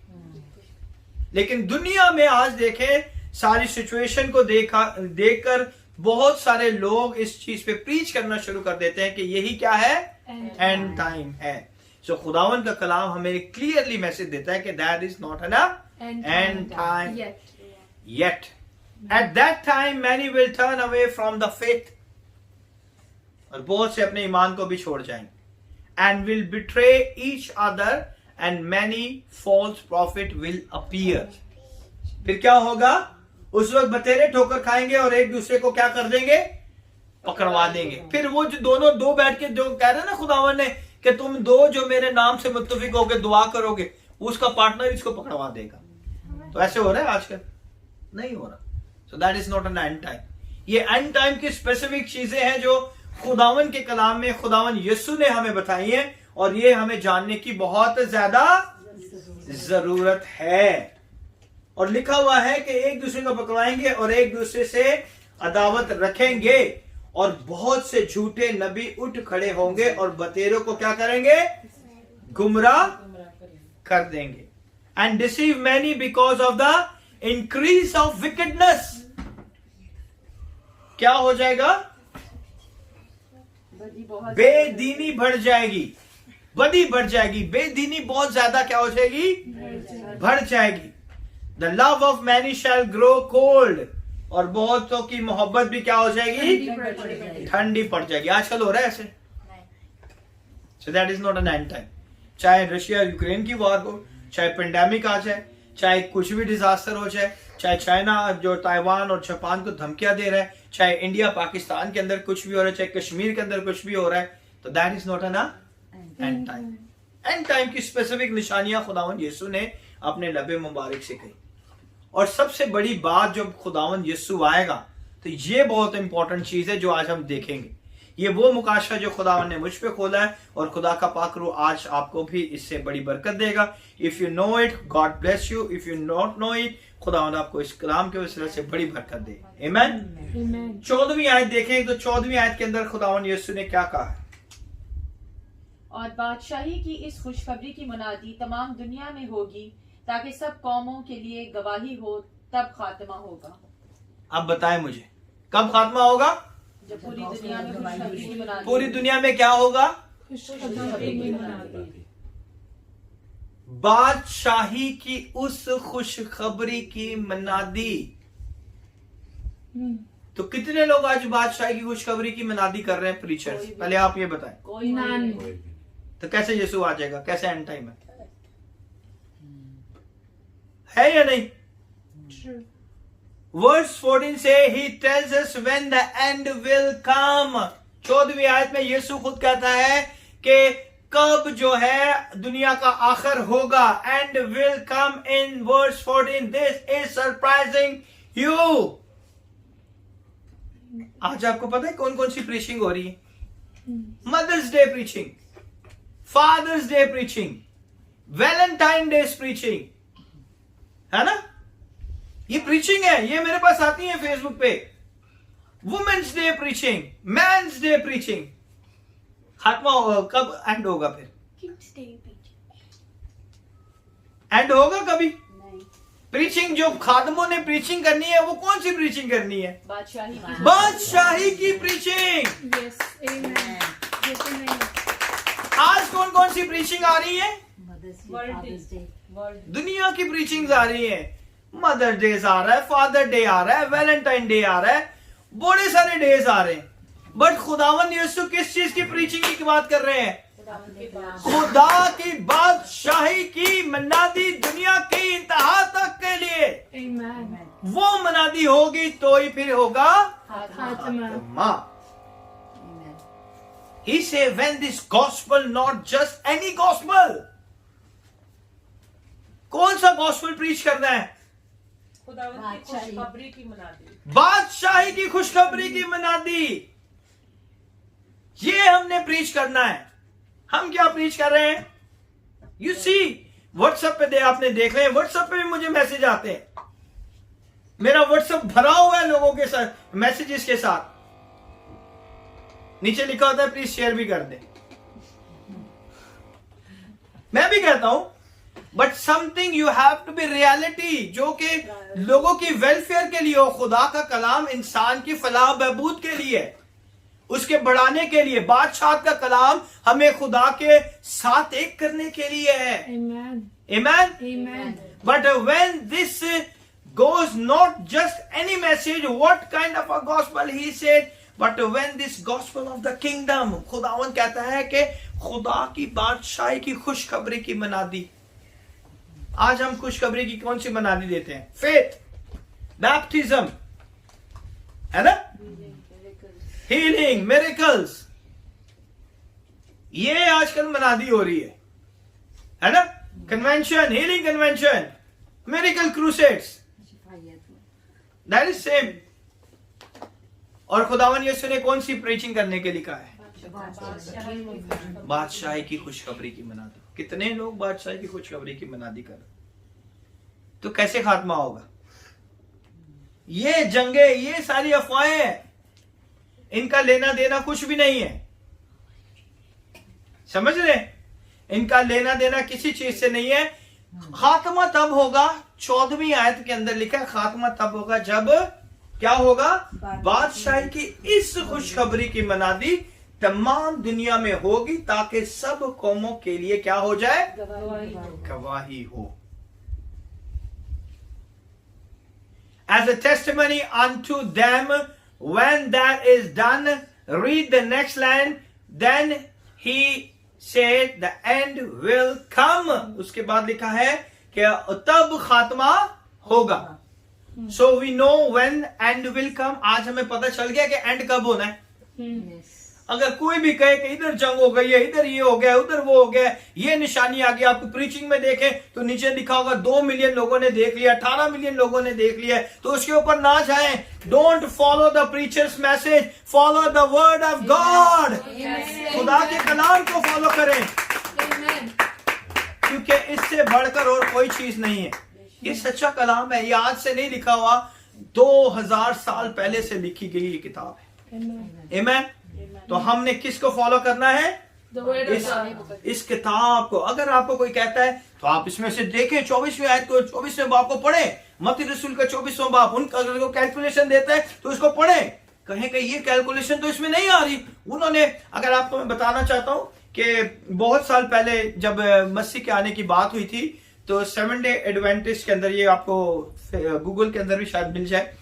S1: लेकिन दुनिया में आज देखें, सारी सिचुएशन को देखकर बहुत सारे लोग इस चीज पे प्रीच करना शुरू कर देते हैं कि यही क्या है? एंड टाइम है। सो खुदावन का कलाम हमें क्लियरली मैसेज देता है कि that is not an and time yet. At that time many will turn away from the faith, और बहुत से अपने ईमान को भी छोड़ जाएंगे, and will betray each other, and many false prophet will appear. फिर क्या होगा? उस वक्त बतेरे ठोकर खाएंगे और एक दूसरे को क्या कर देंगे? पकड़वा देंगे। फिर वो जो दोनों दो बैठ के जो कह रहे हैं ना खुदावन ने कि तुम दो जो मेरे नाम से मुत्तफिक होकर दुआ करोगे, उसका पार्टनर इसको पकड़वा देगा। तो ऐसे हो रहा है आजकल? नहीं हो रहा। So that is not an and time. ये एंड टाइम की स्पेसिफिक चीजें हैं जो खुदावन के कलाम में खुदावन यीशु ने हमें बताई हैं, और ये हमें जानने की बहुत ज्यादा जरूरत है। और लिखा हुआ है कि एक दूसरे को पकड़वाएंगे और एक दूसरे से अदावत रखेंगे, और बहुत से झूठे नबी उठ खड़े होंगे और बतेरों को क्या करेंगे? गुमराह कर देंगे। And deceive many because of the increase of wickedness. क्या हो जाएगा? बेदीनी बढ़ जाएगी, बदी बढ़ जाएगी, बेदीनी बहुत ज्यादा क्या हो जाएगी? बढ़ जाएगी। The love of many shall grow cold, और बहुतों की मोहब्बत भी क्या हो जाएगी? ठंडी पड़ जाएगी। आजकल हो रहा है ऐसे। So that is not an and time. चाहे रशिया यूक्रेन की वॉर हो, चाहे पेंडेमिक आ जाए, चाहे कुछ भी डिजास्टर हो जाए, चाहे चाइना जो ताइवान और जापान को धमकियां दे रहा है, चाहे इंडिया पाकिस्तान के अंदर कुछ भी हो रहा है, चाहे कश्मीर के अंदर कुछ भी हो रहा है, तो that is not an and time. And time की स्पेसिफिक निशानियां खुदावन यीशु ने अपने लबे मुबारक से कही। और सबसे बड़ी बात, जब खुदावन यीशु आएगा, तो ये बहुत इंपॉर्टेंट चीज है जो आज हम देखेंगे। ये वो मुकाशा जो खुदावन ने मुझ पे खोला है, और खुदा का पाक रूह आज आपको भी इससे बड़ी बरकत देगा। If you know it, God bless you. If you not know it, खुदावन आपको इस कलाम के वसीले से बड़ी बरकत दे। आमीन। 14वीं आयत देखें तो 14वीं आयत के अंदर खुदावन यीशु ने क्या कहा?
S7: और बादशाही की इस खुशखबरी की मुनादी तमाम दुनिया में होगी, ताकि सब कौमों के लिए गवाही हो, तब खात्मा होगा।
S1: अब बताएं मुझे, कब खात्मा होगा?
S7: जब पूरी दुनिया में खुशखबरी की मुनादी।
S1: पूरी दुनिया में क्या होगा? बादशाही की उस खुशखबरी की मनादी। तो कितने लोग आज बादशाही की खुशखबरी की मनादी कर रहे हैं प्रीचर्स? पहले आप ये बताएं।
S7: कोई नहीं।
S1: तो कैसे यीशु आ जाएगा? कैसे एंड टाइम है या नहीं? वर्स 14 से ही tells us when the end will come. 14वीं आयत में यीशु खुद कहता है कि कब जो है दुनिया का आखिर होगा। End will come in verse 14। This is surprising you. आज आपको पता है कौन कौन सी प्रीचिंग हो रही है? Mother's Day preaching, Father's Day preaching, Valentine Day preaching, है ना? ये प्रीचिंग है, ये मेरे पास आती है फेसबुक पे। Women's Day preaching, Men's Day preaching. खात्मा कब एंड होगा? फिर एंड होगा कभी? प्रीचिंग जो खादमों ने प्रीचिंग करनी है, वो कौन सी प्रीचिंग करनी है? बादशाही की प्रीचिंग। आज कौन कौन सी प्रीचिंग आ रही है? दुनिया की प्रीचिंग आ रही है। मदर डे आ रहा है, फादर डे आ रहा है, वैलेंटाइन डे आ रहा है, बड़े सारे डेज आ रहे हैं। बट खुदावन यीशु किस चीज की प्रीचिंग की बात कर रहे हैं? खुदा की बादशाही की मनादी दुनिया की इंतहा तक के लिए
S2: Amen.
S1: वो मनादी होगी तो ही फिर होगा
S2: Fatima.
S1: माँ. He said, when this gospel, not just any gospel. कौन सा gospel preach करना है?
S4: खुदावंद की खुशखबरी की मनादी।
S1: बादशाही की खुशखबरी की मनादी, ये हमने प्रीच करना है। हम क्या प्रीच कर रहे हैं? यू सी व्हाट्सएप पे आपने देख रहे हैं, व्हाट्सएप पे भी मुझे मैसेज आते हैं। मेरा व्हाट्सएप भरा हुआ है लोगों के साथ, मैसेजेस के साथ। नीचे लिखा होता है प्लीज शेयर भी कर दे। मैं भी कहता हूं, but something you have to be reality, जो कि लोगों की वेलफेयर के लिए हो। खुदा का कलाम इंसान की फलाह बहबूद के लिए, उसके बढ़ाने के लिए। बादशाह का कलाम हमें खुदा के साथ एक करने के लिए है।
S2: Amen.
S1: Amen?
S2: Amen.
S1: But when this goes not just any message, what kind of a gospel he said, but when this gospel of the kingdom, खुदावन कहता है कि खुदा की बादशाही की खुशखबरी की मनादी। आज हम खुशखबरी की कौन सी मनादी देते हैं? फेथ, बैप्टिज्म, है ना? हीलिंग, मिरेकल्स, ये आजकल मनादी हो रही है ना? Convention, healing convention, miracle crusades, that is same. और खुदावन यीशु ने कौन सी प्रीचिंग करने के लिए कहा है? बादशाही की खुशखबरी की मनादी। कितने लोग बादशाही की खुशखबरी की मनादी कर, तो कैसे खात्मा होगा? ये जंगे, ये सारी अफवाहें हैं, इनका लेना देना कुछ भी नहीं है। समझ रहे? इनका लेना देना किसी चीज से नहीं है। खात्मा तब होगा, 14वीं आयत के अंदर लिखा है, खात्मा तब होगा जब क्या होगा? बादशाही की इस खुशखबरी की मनादी तमाम दुनिया में होगी, ताकि सब कौमों के लिए क्या हो जाए? गवाही हो। As a testimony unto them, when that is done, read the next line. Then he said, the end will come. उसके बाद लिखा है कि तब खात्मा होगा। So we know when end will come. आज हमें पता चल गया कि एंड कब होना है। अगर कोई भी कहे कि इधर जंग हो गई है, इधर ये हो गया, उधर वो हो गया, ये निशानी आ गई, आपको प्रीचिंग में देखें तो नीचे लिखा होगा 2 मिलियन लोगों ने देख लिया, 18 मिलियन लोगों ने देख लिया, तो उसके ऊपर ना जाएं। Don't follow the preachers message, follow the word of God. खुदा के कलाम को फॉलो करें, क्योंकि इससे बढ़कर और कोई चीज नहीं है। ये सच्चा कलाम है, ये आज से नहीं लिखा हुआ, 2000 साल पहले से लिखी गई ये किताब है। आमीन। तो हमने किसको फॉलो करना है? इस किताब को। अगर आपको कोई कहता है तो आप इसमें से देखें 24वीं आयत को, 24वें बाब को पढ़ें, मत्ती रसूल का 24वां बाब, उनका अगर वो कैलकुलेशन देता है तो उसको पढ़ें। कहें कि ये कैलकुलेशन तो इसमें नहीं आ रही। उन्होंने, अगर आपको मैं बताना चाहता हूं कि बहुत साल पहले जब मसीह के आने की बात हुई थी, तो 7 डे एडवेंटिस्ट के अंदर, ये आपको गूगल के अंदर भी शायद मिल जाए,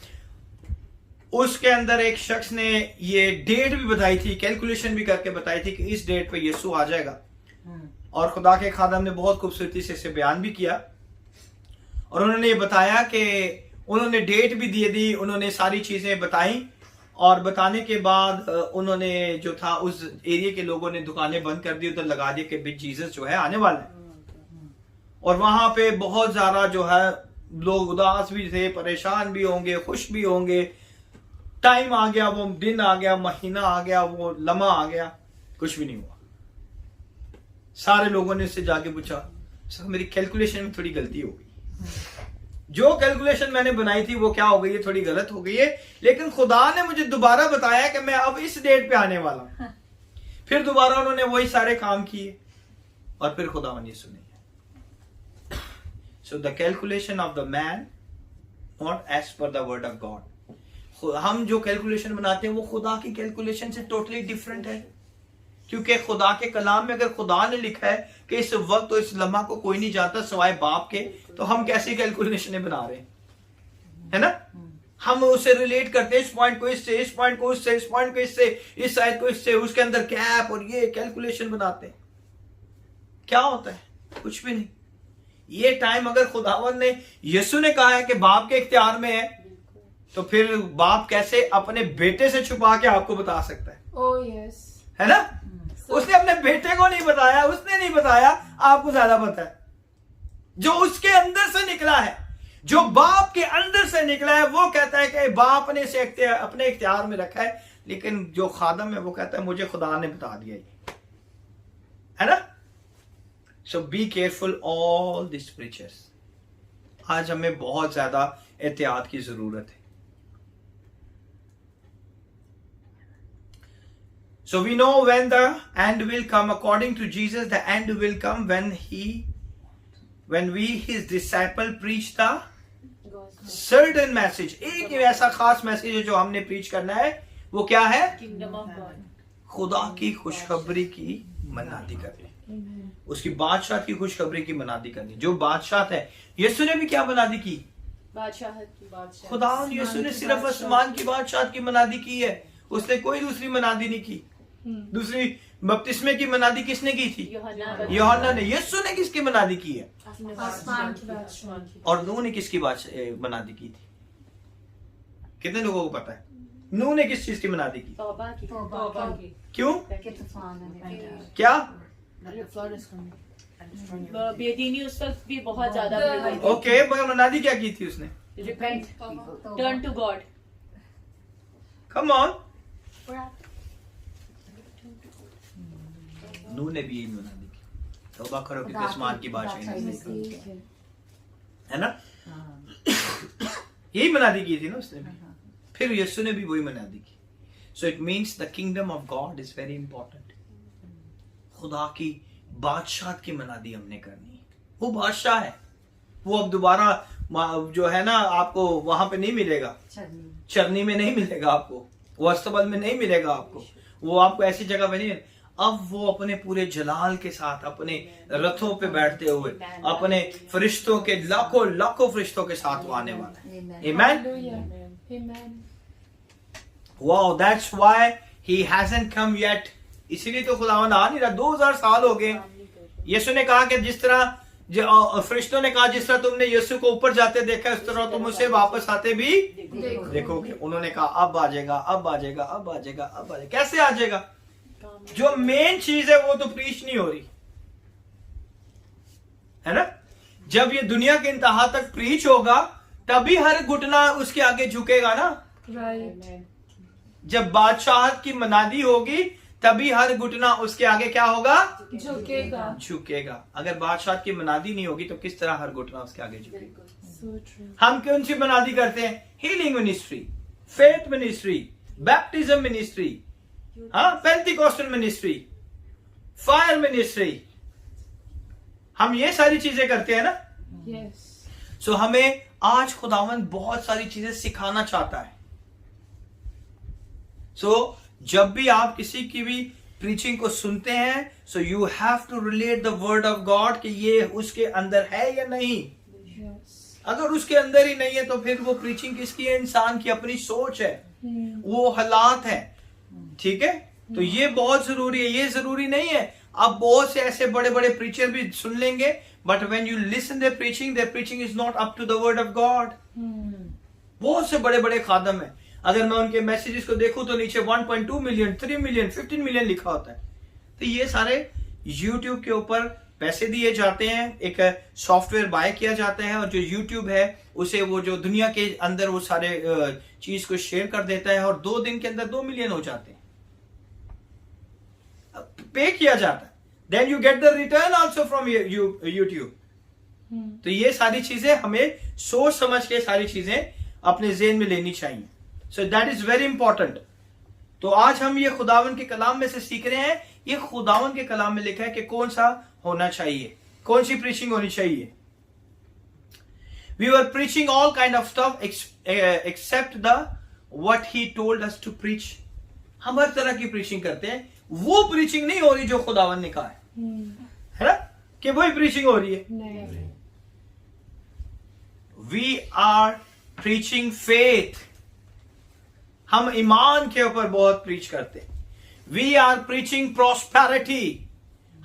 S1: उसके अंदर एक शख्स ने ये डेट भी बताई थी, कैलकुलेशन भी करके बताई थी कि इस डेट पे यीशु आ जाएगा। और खुदा के खादम ने बहुत खूबसूरती से इसे बयान भी किया, और उन्होंने ये बताया कि उन्होंने डेट भी दे दी, उन्होंने सारी चीजें बताई, और बताने के बाद उन्होंने जो था उस एरिया के लोगों ने दुकानें बंद कर दी, उधर लगा दिया कि बिग जीसस जो है आने वाला है। और वहां पे बहुत ज्यादा जो है लोग उदास भी थे, परेशान भी होंगे, खुश भी होंगे। टाइम आ गया, वो दिन आ गया, महीना आ गया, वो लम्हा आ गया, कुछ भी नहीं हुआ। सारे लोगों ने उससे जाके पूछा, सर मेरी कैलकुलेशन में थोड़ी गलती हो गई, जो कैलकुलेशन मैंने बनाई थी वो क्या हो गई है, थोड़ी गलत हो गई है, लेकिन खुदा ने मुझे दोबारा बताया कि मैं अब इस डेट पे आने वाला हूं। फिर दोबारा उन्होंने वही सारे काम किए, और फिर खुदा ने सुनी। So the calculation of the man not as per the word of God. हम जो कैलकुलेशन बनाते हैं वो खुदा की कैलकुलेशन से टोटली डिफरेंट है, क्योंकि खुदा के कलाम में अगर खुदा ने लिखा है कि इस वक्त और इस लम्हा को कोई नहीं जानता सिवाय बाप के, तो हम कैसी कैलकुलेशनें बना रहे हैं, है ना? हम उसे रिलेट करते हैं, इस पॉइंट को इससे, इस पॉइंट को उससे, इस पॉइंट को इससे, इस साइड को इससे, उसके अंदर कैप और ये कैलकुलेशन बनाते हैं। क्या होता है? कुछ भी नहीं। ये टाइम अगर खुदावन ने, यीशु ने कहा है कि बाप के इख्तियार में है, तो फिर बाप कैसे अपने बेटे से छुपा के आपको बता सकता है?
S2: Oh yes.
S1: है ना? उसने अपने बेटे को नहीं बताया, उसने नहीं बताया, आपको ज्यादा पता है। जो उसके अंदर से निकला है, जो बाप के अंदर से निकला है, वो कहता है कि बाप ने इसे अपने इख्तियार में रखा है, लेकिन जो खादम है वो कहता है मुझे खुदा ने बता दिया, ये है ना? So be careful all this preachers. आज हमें बहुत ज्यादा एहतियात की जरूरत है। So we know when the end will come, according to Jesus, the end will come when we, his disciple, preach the certain message. एक ऐसा खास मैसेज है जो हमने प्रीच करना है, वो क्या है?
S7: Kingdom of God.
S1: खुदा की खुशखबरी की मनादी करनी, उसकी बादशाह की खुशखबरी की मनादी करनी। जो बादशाह है, यीशु ने भी क्या मनादी की?
S7: बादशाहत की बादशाह।
S1: खुदा यीशु ने सिर्फ आसमान की बादशाह की मनादी की है, उसने कोई दूसरी मनादी नहीं की। दूसरी बपतिस्मे की मनादी किसने की थी? यूहन्ना ने। यीशु ने किसकी मनादी की है?
S2: आसमान की बादशाह।
S1: और नूह ने किसकी मनादी की थी? कितने लोगों को पता है नूह ने किस चीज की मनादी की?
S7: तौबा की।
S4: तौबा की।
S1: क्यों?
S3: के तूफान आने
S1: क्या?
S7: बेदीनी उस वक्त भी बहुत ज्यादा बढ़ गई थी।
S1: ओके, मगर मनादी क्या की थी उसने?
S7: Repent, turn to God.
S1: Come on. नूह ने भी यही मनादी की, तौबा करो कि आसमान की बादशाह है ना? यही मनादी की थी ना उसने भी। फिर यीशु ने भी वही मनादी की। So it means the kingdom of God is very important. खुदा की बादशाह की मनादी हमने करनी है। वो बादशाह है, वो अब दोबारा जो है ना आपको वहां पे नहीं मिलेगा, चरनी में नहीं मिलेगा आपको, वो अस्तबल में नहीं मिलेगा आपको, वो आपको ऐसी जगह पे नहीं। अब वो अपने पूरे जलाल के साथ अपने रथों पे बैठते हुए अपने फरिश्तों के लाखों फरिश्तों के साथ वो आने वाला है। आमीन।
S2: Hallelujah. Amen.
S1: Wow, that's why he hasn't come yet. इसीलिए तो खुदावंद आ नहीं रहा। 2000 साल हो गए। यीशु ने कहा कि जिस तरह फरिश्तों ने कहा जिस तरह तुमने यीशु को ऊपर जाते देखा, उस तरह तुम उसे वापस आते भी देखोगे। उन्होंने कहा अब आ जाएगा, अब आ जाएगा, अब आ जाएगा, अब आ जाएगा। कैसे आ जाएगा? जो मेन चीज है वो तो प्रीच नहीं हो रही है ना। जब ये दुनिया के इंतहा तक प्रीच होगा तभी हर घुटना उसके आगे झुकेगा ना।
S2: Right.
S1: जब बादशाहत की मनादी होगी तभी हर घुटना उसके आगे क्या होगा? झुकेगा। अगर बादशाहत की मनादी नहीं होगी तो किस तरह हर घुटना उसके आगे झुकेगा?
S2: So true.
S1: हम कौन सी मनादी करते हैं? Healing ministry, faith ministry, baptism ministry, हाँ, पेंटिकॉस्टल मिनिस्ट्री, फायर मिनिस्ट्री। हम ये सारी चीजें करते हैं ना।
S2: Yes.
S1: सो हमें आज खुदावंद बहुत सारी चीजें सिखाना चाहता है। सो जब भी आप किसी की भी प्रीचिंग को सुनते हैं, so you have to relate the word of God कि ये उसके अंदर है या नहीं।
S2: Yes.
S1: अगर उसके अंदर ही नहीं है तो फिर वो प्रीचिंग किसकी है? इंसान की अपनी सोच है, वो हालात है। ठीक है, तो ये बहुत जरूरी है। ये जरूरी नहीं है आप बहुत से ऐसे बड़े बड़े प्रीचर भी सुन लेंगे, but when you listen their preaching is not up to the word of God. बहुत से बड़े बड़े खादम है, अगर मैं उनके मैसेजेस को देखूं तो नीचे 1.2 मिलियन, 3 मिलियन, 15 मिलियन लिखा होता है। तो ये सारे YouTube के ऊपर पैसे दिए जाते हैं, एक सॉफ्टवेयर बाय किया जाता है, और जो YouTube है उसे वो जो दुनिया के अंदर वो सारे चीज को शेयर कर देता है, और 2 दिन के अंदर 2 मिलियन हो जाते हैं। पे किया जाता है, then you get the return also from YouTube। तो ये सारी चीजें हमें सोच समझ के सारी चीजें अपने ज़हन में लेनी चाहिए। So that is very important. तो आज हम ये खुदावन के कलाम में से सीख रहे हैं। ये खुदावन के कलाम में लिखा है कि कौन सा होना चाहिए, कौन सी प्रीचिंग होनी चाहिए। We were preaching all kind of stuff except the what he told us to preach. हम हर तरह की प्रीचिंग करते हैं, वो प्रीचिंग नहीं हो रही जो खुदावन ने कहा है ना, कि वही प्रीचिंग हो रही है।
S2: नहीं.
S1: We are preaching faith. हम ईमान के ऊपर बहुत प्रीच करते हैं। We are preaching prosperity.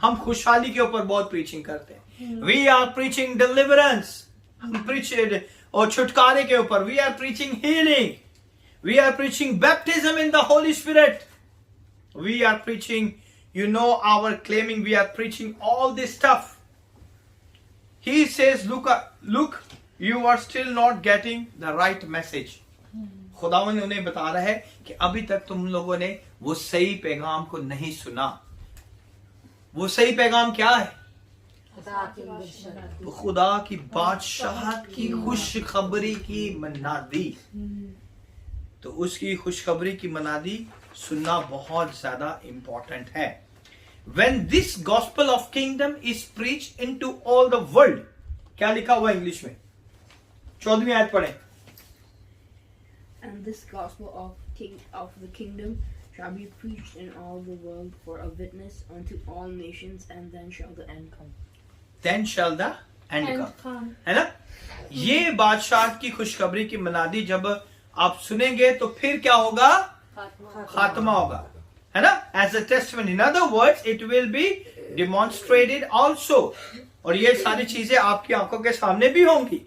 S1: हम खुशहाली के ऊपर बहुत प्रीचिंग करते हैं. वी आर प्रीचिंग डिलीवरेंस, हम प्रीच और छुटकारे के ऊपर. We are preaching healing, we are preaching baptism in the Holy Spirit, we are preaching, you know, our claiming, we are preaching all this stuff. He says, look, you are still not getting the right message. खुदावन उन्हें बता रहा है कि अभी तक तुम लोगों ने वो सही पैगाम को नहीं सुना. वो सही पैगाम क्या है? वो खुदा की बादशाहत की खुशखबरी की मनादी. तो उसकी खुशखबरी की मनादी सुनना बहुत ज्यादा इंपॉर्टेंट है. When this gospel of kingdom is preached into all the world, क्या लिखा हुआ इंग्लिश में? 14वीं आयत पढ़ें.
S6: And this gospel of the kingdom shall be preached in all the world for a witness unto all nations, and then shall the end come.
S1: Then shall the end come. है ना? ये बादशाह की खुशखबरी की मनादी जब आप सुनेंगे तो फिर क्या होगा? खात्मा होगा, है ना? As a testimony. In other words, it will be demonstrated also. और ये सारी चीजें आपकी आंखों के सामने भी होंगी.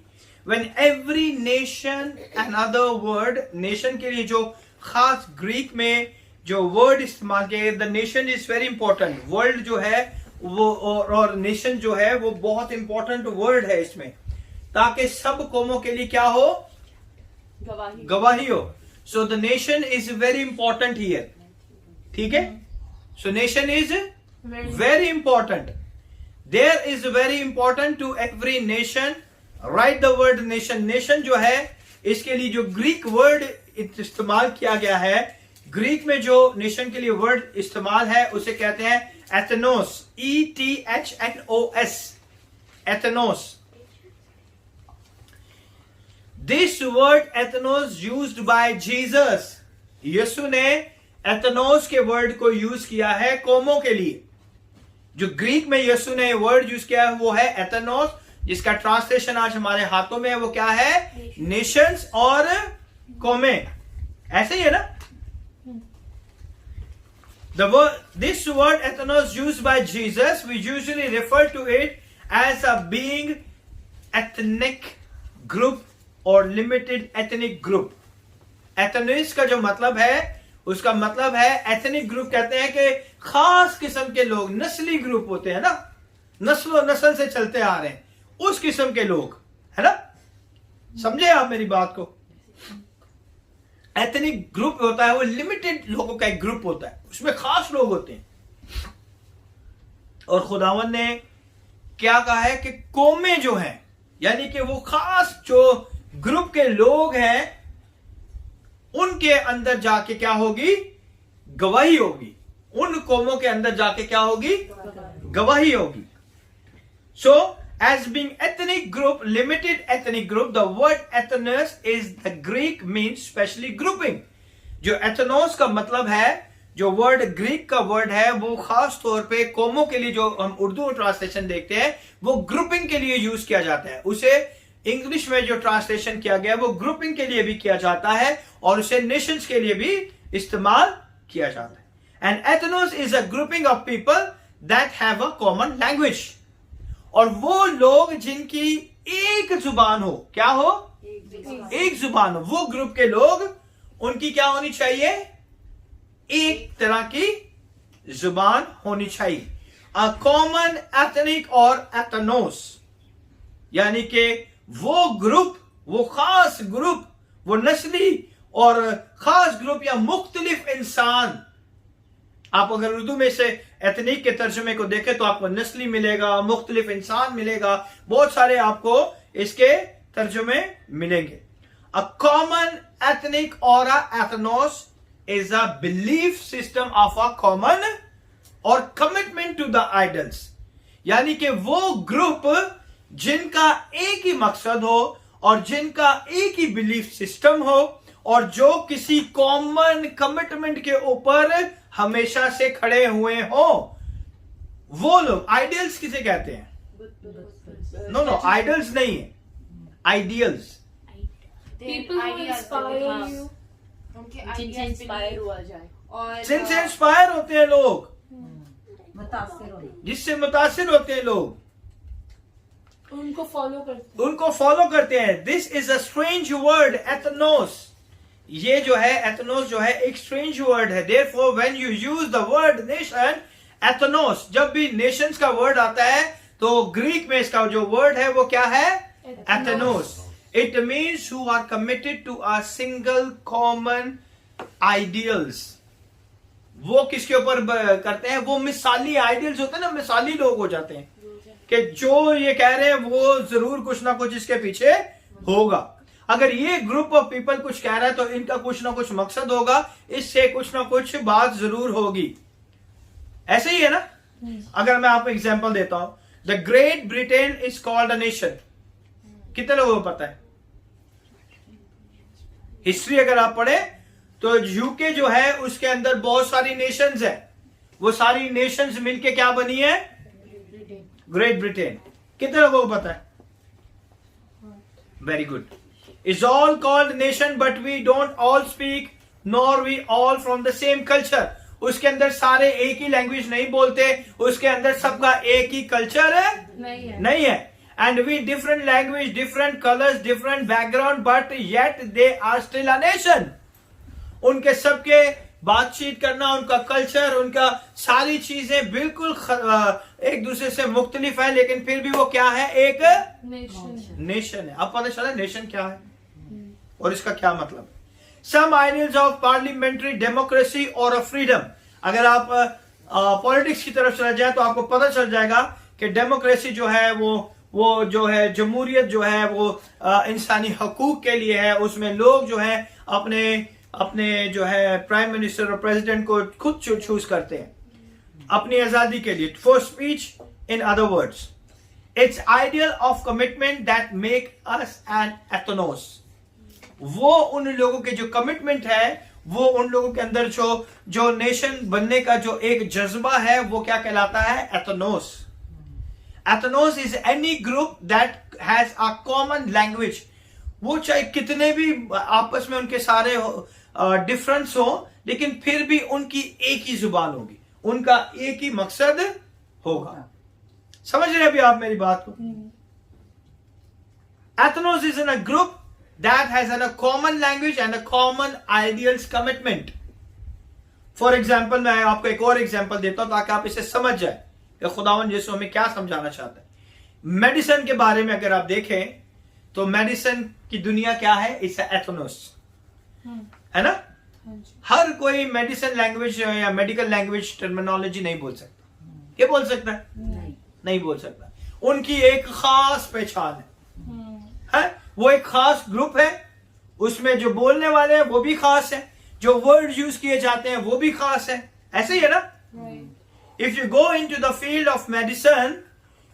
S1: When every nation, another word, nation के लिए जो खास ग्रीक में जो वर्ड इस्तेमाल किया, the nation is very important. World जो है वो और नेशन जो है वो बहुत इंपॉर्टेंट वर्ड है इसमें, ताकि सब कौमों के लिए क्या हो? गवाही हो. So the nation is very important here. ठीक है? So nation is very important. There is very important to every nation. Write the word nation. Nation जो है इसके लिए जो ग्रीक वर्ड इस्तेमाल किया गया है, ग्रीक में जो नेशन के लिए वर्ड इस्तेमाल है उसे कहते हैं एथेनोस. ETHNOS. एथेनोस. This word ethnos used by Jesus. यीशु ने एथेनोस के वर्ड को यूज किया है कौमों के लिए. जो ग्रीक में यीशु ने वर्ड यूज किया है वो है एथेनोस, जिसका ट्रांसलेशन आज हमारे हाथों में है. वो क्या है? नेशंस और कौमें. ऐसे ही है ना? This word ethnos used by Jesus, we usually refer to it as a being ethnic group और लिमिटेड एथनिक ग्रुप. एथनिस का जो मतलब है उसका मतलब है, एथनिक ग्रुप कहते हैं कि खास किस्म के लोग, नस्ली ग्रुप होते हैं ना, नस्ल से चलते आ रहे हैं, उस किस्म के लोग, है ना? समझे आप मेरी बात को? एथनिक ग्रुप होता है वो लिमिटेड लोगों का एक ग्रुप होता है, उसमें खास लोग होते हैं. और खुदावन ने क्या कहा है कि कौमें जो हैं, यानी कि वो खास जो ग्रुप के लोग हैं, उनके अंदर जाके क्या होगी? गवाही होगी. उन कौमों के अंदर जाके क्या होगी? गवाही होगी. So, as being ethnic group, limited ethnic group, the word ethnos is the Greek means specially grouping. जो ethnos का मतलब है, जो वर्ड ग्रीक का वर्ड है, वो खास तौर पे कौमों के लिए, जो हम उर्दू ट्रांसलेशन देखते हैं, वो ग्रुपिंग के लिए यूज किया जाता है. उसे इंग्लिश में जो ट्रांसलेशन किया गया वो ग्रुपिंग के लिए भी किया जाता है और उसे नेशंस के लिए भी इस्तेमाल किया जाता है. And ethnos is a grouping of people that have a common language. और वो लोग जिनकी एक जुबान हो. क्या हो? एक जुबान हो. वो ग्रुप के लोग, उनकी क्या होनी चाहिए? एक तरह की जुबान होनी चाहिए. अ कॉमन एथनिक और एथनोस, यानी कि वो ग्रुप, वो खास ग्रुप, वो नस्ली और खास ग्रुप या मुख्तलिफ इंसान. आप अगर उर्दू में से एथनिक के तर्जुमे को देखें तो आपको नस्ली मिलेगा, मुख्तलिफ इंसान मिलेगा, बहुत सारे आपको इसके तर्जुमे मिलेंगे. अ कॉमन एथनिक और एथनोस is a belief system of a common or commitment to the idols. यानी कि वो ग्रुप जिनका एक ही मकसद हो और जिनका एक ही बिलीफ सिस्टम हो और जो किसी कॉमन कमिटमेंट के ऊपर हमेशा से खड़े हुए हो, वो लोग. आइडियल्स किसे कहते हैं? नो आइडल्स नहीं है, ideals.
S2: People who inspire you.
S6: जिनसे इंस्पायर हुआ जाए.
S1: जिनसे इंस्पायर होते हैं लोग.
S3: मुतासिर होना।
S1: जिससे मुतासिर होते हैं लोग,
S2: उनको
S1: फॉलो करते हैं। This is a strange word, ethnos. ये जो है एथनोस जो है एक स्ट्रेंज वर्ड है। Therefore when you use the word nation, ethnos, जब भी नेशंस का वर्ड आता है तो ग्रीक में इसका जो वर्ड है वो क्या है? Ethnos. It means who are committed to a single common ideals. वो किसके ऊपर करते हैं? वो मिसाली आइडियल्स होते हैं ना, मिसाली लोग हो जाते हैं कि जो ये कह रहे हैं वो जरूर कुछ ना कुछ इसके पीछे होगा। अगर ये ग्रुप ऑफ पीपल कुछ कह रहा है तो इनका कुछ ना कुछ मकसद होगा, इससे कुछ ना कुछ बात जरूर होगी। ऐसे ही है ना? अगर मैं आपको एग्जांपल देता हूं, the great Britain is called a nation. कितने लोगों को पता है? हिस्ट्री अगर आप पढ़े तो यूके जो है उसके अंदर बहुत सारी नेशंस है। वो सारी नेशंस मिलके क्या बनी है? Great Britain. कितने लोगों को पता है? Very good. It's all called nation but we don't all speak nor we all from the same culture. उसके अंदर सारे एक ही लैंग्वेज नहीं बोलते, उसके अंदर सबका एक ही कल्चर है नहीं है। And we different language, different colours, different background, but yet they are still a nation. उनके सबके बातचीत करना, उनका कल्चर, उनका सारी चीजें बिल्कुल एक दूसरे से मुख्तलिफ है, लेकिन फिर भी वो क्या है? एक नेशन है। अब पता चला नेशन क्या है और इसका क्या मतलब। सम आइडियल्स ऑफ पार्लियामेंट्री डेमोक्रेसी और फ्रीडम। अगर आप पॉलिटिक्स की तरफ चले जाए तो आपको पता चल जाएगा कि डेमोक्रेसी जो है वो जो है जमहूरियत जो है वो इंसानी हकूक के लिए है। उसमें लोग जो है अपने जो है प्राइम मिनिस्टर और प्रेसिडेंट को खुद चूज करते हैं अपनी आजादी के लिए। For speech, in other words, it's ideal of commitment that make us an ethnos. वो उन लोगों के जो कमिटमेंट है, वो उन लोगों के अंदर जो नेशन बनने का जो एक जज्बा है, वो क्या कहलाता है? Ethnos. Ethnos is any group that has a common language. वो चाहे कितने भी आपस में उनके सारे डिफरेंस हो, लेकिन फिर भी उनकी एक ही जुबान होगी, उनका एक ही मकसद होगा। समझ रहे अभी आप मेरी बात को? Ethnos is in a group that has a common language and a common ideals commitment. For example, मैं आपको एक और एग्जांपल देता हूं ताकि आप इसे समझ जाए कि खुदावंद यीशु हमें क्या समझाना चाहता है। मेडिसिन के बारे में अगर आप देखें तो मेडिसिन की दुनिया क्या है? इट्स एथनोस, है ना? हर कोई मेडिसिन लैंग्वेज या मेडिकल लैंग्वेज टर्मिनोलॉजी नहीं बोल सकता। क्या बोल सकता है? नहीं बोल सकता। उनकी एक खास पहचान है, वो एक खास ग्रुप है, उसमें जो बोलने वाले हैं वो भी खास है, जो वर्ड यूज किए जाते हैं वो भी खास है। ऐसे ही है ना? If you go into the field of medicine,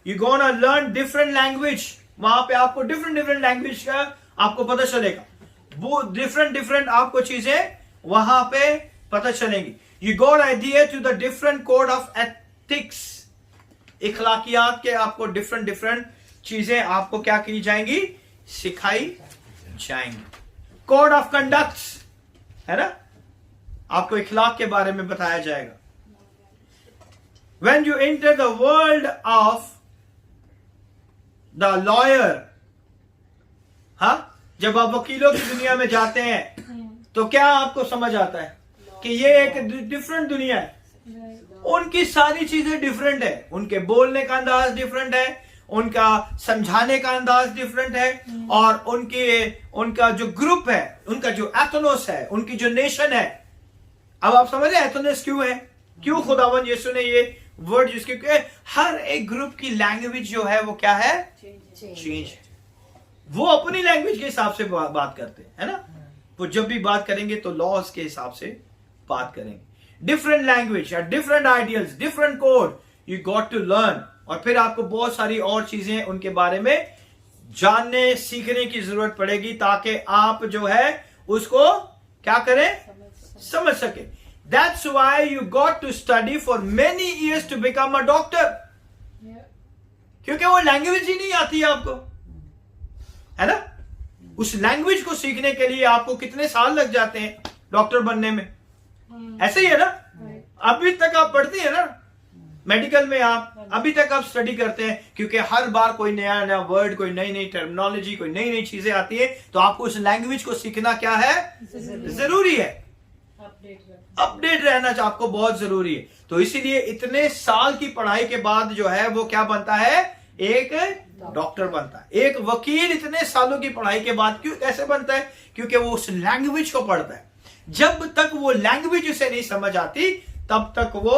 S1: you gonna learn different language. वहां पे आपको डिफरेंट लैंग्वेज का आपको पता चलेगा। वो डिफरेंट आपको चीजें वहां पे पता चलेंगी। You got idea to the different code of ethics. इखलाकियात के आपको डिफरेंट चीजें आपको क्या की जाएंगी? सिखाई जाएंगी। कोड ऑफ कंडक्ट, है ना? आपको इखलाक के बारे में बताया जाएगा। When you enter the world of the lawyer, हाँ, जब आप वकीलों की दुनिया में जाते हैं तो क्या आपको समझ आता है कि ये एक डिफरेंट दुनिया है। उनकी सारी चीजें डिफरेंट है, उनके बोलने का अंदाज डिफरेंट है, उनका समझाने का अंदाज डिफरेंट है, और उनका जो ग्रुप है, उनका जो एथनोस है, उनकी जो नेशन है। अब आप समझ रहे एथनोस क्यों है? क्यों खुदावंद यीशु ने ये वर्ड यूज किया? क्योंकि हर एक ग्रुप की लैंग्वेज जो है वो क्या है? चेंज है। वो अपनी लैंग्वेज के हिसाब से बात करते हैं, है ना? वो जब भी बात करेंगे तो लॉज के हिसाब से बात करेंगे। Different language, different ideals, different code you got to learn. और फिर आपको बहुत सारी और चीजें उनके बारे में जानने सीखने की जरूरत पड़ेगी ताकि आप जो है उसको क्या करें? समझ सके। That's why you got to study for many years to become a doctor. क्योंकि वो लैंग्वेज ही नहीं आती है आपको, है ना? उस लैंग्वेज को सीखने के लिए आपको कितने साल लग जाते हैं डॉक्टर बनने में। ऐसे ही है ना? अभी तक आप पढ़ती है ना, मेडिकल में आप अभी तक आप स्टडी करते हैं, क्योंकि हर बार कोई नया नया वर्ड, कोई नई नई टर्मिनोलॉजी, कोई नई नई चीजें आती है, तो आपको उस लैंग्वेज को सीखना क्या है, जरूरी है। अपडेट रहना आपको बहुत जरूरी है। तो इसीलिए इतने साल की पढ़ाई के बाद जो है वो क्या बनता है, एक डॉक्टर बनता है। एक वकील इतने सालों की पढ़ाई के बाद क्यों कैसे बनता है, क्योंकि वो उस लैंग्वेज को पढ़ता है। जब तक वो लैंग्वेज उसे नहीं समझ आती तब तक वो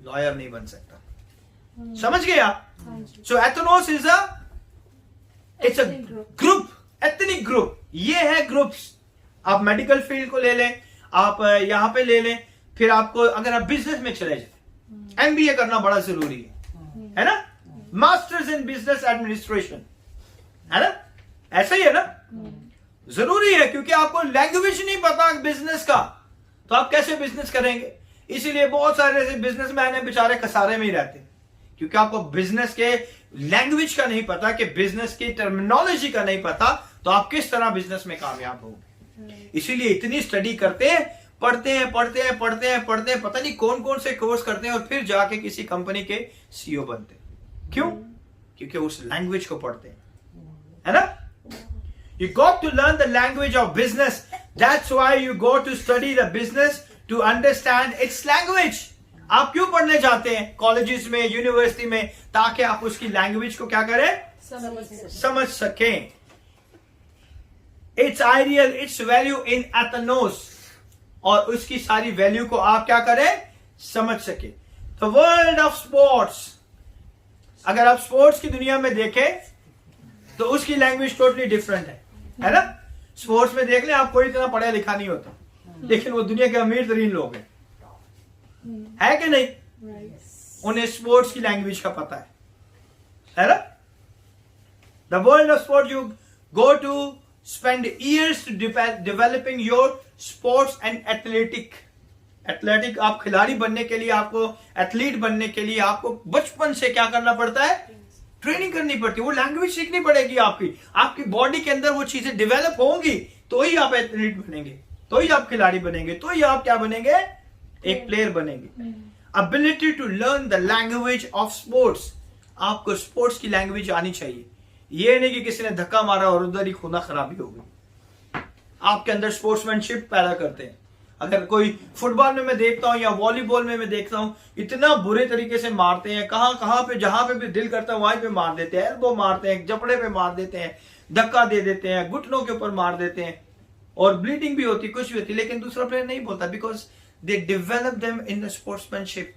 S1: लॉयर नहीं बन सकता। समझ गए आप? So ethnos is it's a group, ethnic group. ये है ग्रुप्स। आप मेडिकल फील्ड को ले लें, आप यहां पे ले लें, फिर आपको अगर आप बिजनेस में चले जाए, एमबीए करना बड़ा जरूरी है ना, मास्टर्स इन बिजनेस एडमिनिस्ट्रेशन, है ना, ऐसा ही है ना, जरूरी है, क्योंकि आपको लैंग्वेज नहीं पता बिजनेस का तो आप कैसे बिजनेस करेंगे। इसीलिए बहुत सारे ऐसे बिजनेसमैन हैं बेचारे खसारे में ही रहते हैं, क्योंकि आपको बिजनेस के लैंग्वेज का नहीं पता, कि बिजनेस की टर्मिनोलॉजी का नहीं पता, तो आप किस तरह बिजनेस में कामयाब होंगे। इसीलिए इतनी स्टडी करते हैं, पढ़ते हैं, पता नहीं कौन कौन से कोर्स करते हैं, और फिर जाके किसी कंपनी के सीईओ बनते हैं। क्यों? क्योंकि उस लैंग्वेज को पढ़ते हैं, है ना। You got to learn the language of business. That's why you go to study the business to understand its language. आप क्यों पढ़ने जाते हैं कॉलेजेस में, यूनिवर्सिटी में, ताकि आप उसकी लैंग्वेज को क्या करें, समझ सकें। Its ideal, its value in Athenos, और उसकी सारी वैल्यू को आप क्या करें, समझ सके। The world of sports, अगर आप स्पोर्ट्स की दुनिया में देखें तो उसकी लैंग्वेज टोटली डिफरेंट है ना। स्पोर्ट्स में देख लें, आप कोई इतना पढ़ा लिखा नहीं होता, लेकिन वो दुनिया के अमीर तरीन लोग हैं, है कि नहीं, उन्हें स्पोर्ट्स की लैंग्वेज का पता है ना। The world of sport, you go to spend years to developing your sports and athletic. आप खिलाड़ी बनने के लिए, आपको एथलीट बनने के लिए आपको बचपन से क्या करना पड़ता है, ट्रेनिंग करनी पड़ती है, वो लैंग्वेज सीखनी पड़ेगी। आपकी बॉडी के अंदर वो चीजें डेवलप होंगी, तो ही आप एथलीट बनेंगे, तो ही आप खिलाड़ी बनेंगे, तो ही आप क्या बनेंगे, एक प्लेयर बनेंगे। Ability to learn the language of sports, आपको स्पोर्ट्स की लैंग्वेज आनी चाहिए। ये नहीं कि किसी ने धक्का मारा और उधर ही खूना खराबी हो गई। आपके अंदर स्पोर्ट्समैनशिप पैदा करते हैं। अगर कोई फुटबॉल में मैं देखता हूं या वॉलीबॉल में मैं देखता हूं, इतना बुरे तरीके से मारते हैं, कहां पे, जहां पे भी दिल करता है वहीं पे मार देते हैं, एल्बो मारते हैं, जबड़े पे मार देते हैं, धक्का दे देते हैं, घुटनों के ऊपर मार देते हैं, और ब्लीडिंग भी होती, कुछ भी होती, लेकिन दूसरा प्लेयर नहीं बोलता, because they develop them in the sportsmanship,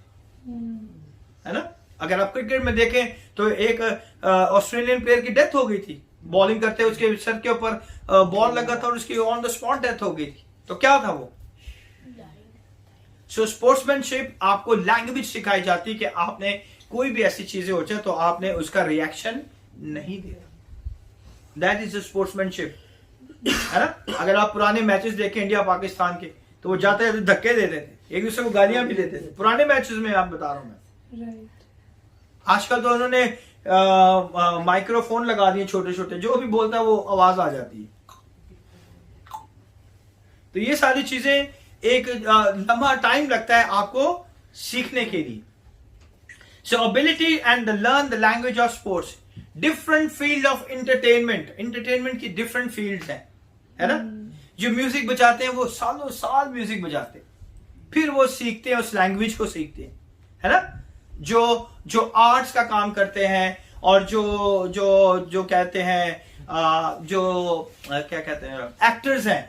S1: है ना। अगर आप क्रिकेट में देखें तो एक ऑस्ट्रेलियन प्लेयर की डेथ हो गई थी, बॉलिंग करते उसके सर के ऊपर बॉल लगा था और उसकी ऑन द स्पॉट डेथ हो गई थी। तो क्या था वो? सो स्पोर्ट्समैनशिप, आपको लैंग्वेज सिखाई जाती है कि आपने कोई भी ऐसी चीजें हो जाए तो आपने उसका रिएक्शन नहीं देना। दैट इज स्पोर्ट्समैनशिप, है ना। अगर आप पुराने मैचेस देखें इंडिया पाकिस्तान के, तो वो जाते जाते धक्के देते थे, एक दूसरे को गालियां भी देते थे, पुराने मैचेस में आप बता रहा हूं मैं। आजकल तो उन्होंने माइक्रोफोन लगा दिए छोटे छोटे, जो भी बोलता है वो आवाज आ जाती है। तो ये सारी चीजें एक लंबा टाइम लगता है आपको सीखने के लिए। So ability and learn the language of sports. Different field of entertainment की डिफरेंट फील्ड्स हैं, है ना। जो म्यूजिक बजाते हैं वो सालों साल म्यूजिक बजाते हैं, फिर वो सीखते हैं, उस लैंग्वेज को सीखते हैं, है ना। जो आर्ट्स का काम करते हैं, और जो कहते हैं क्या कहते हैं, एक्टर्स हैं।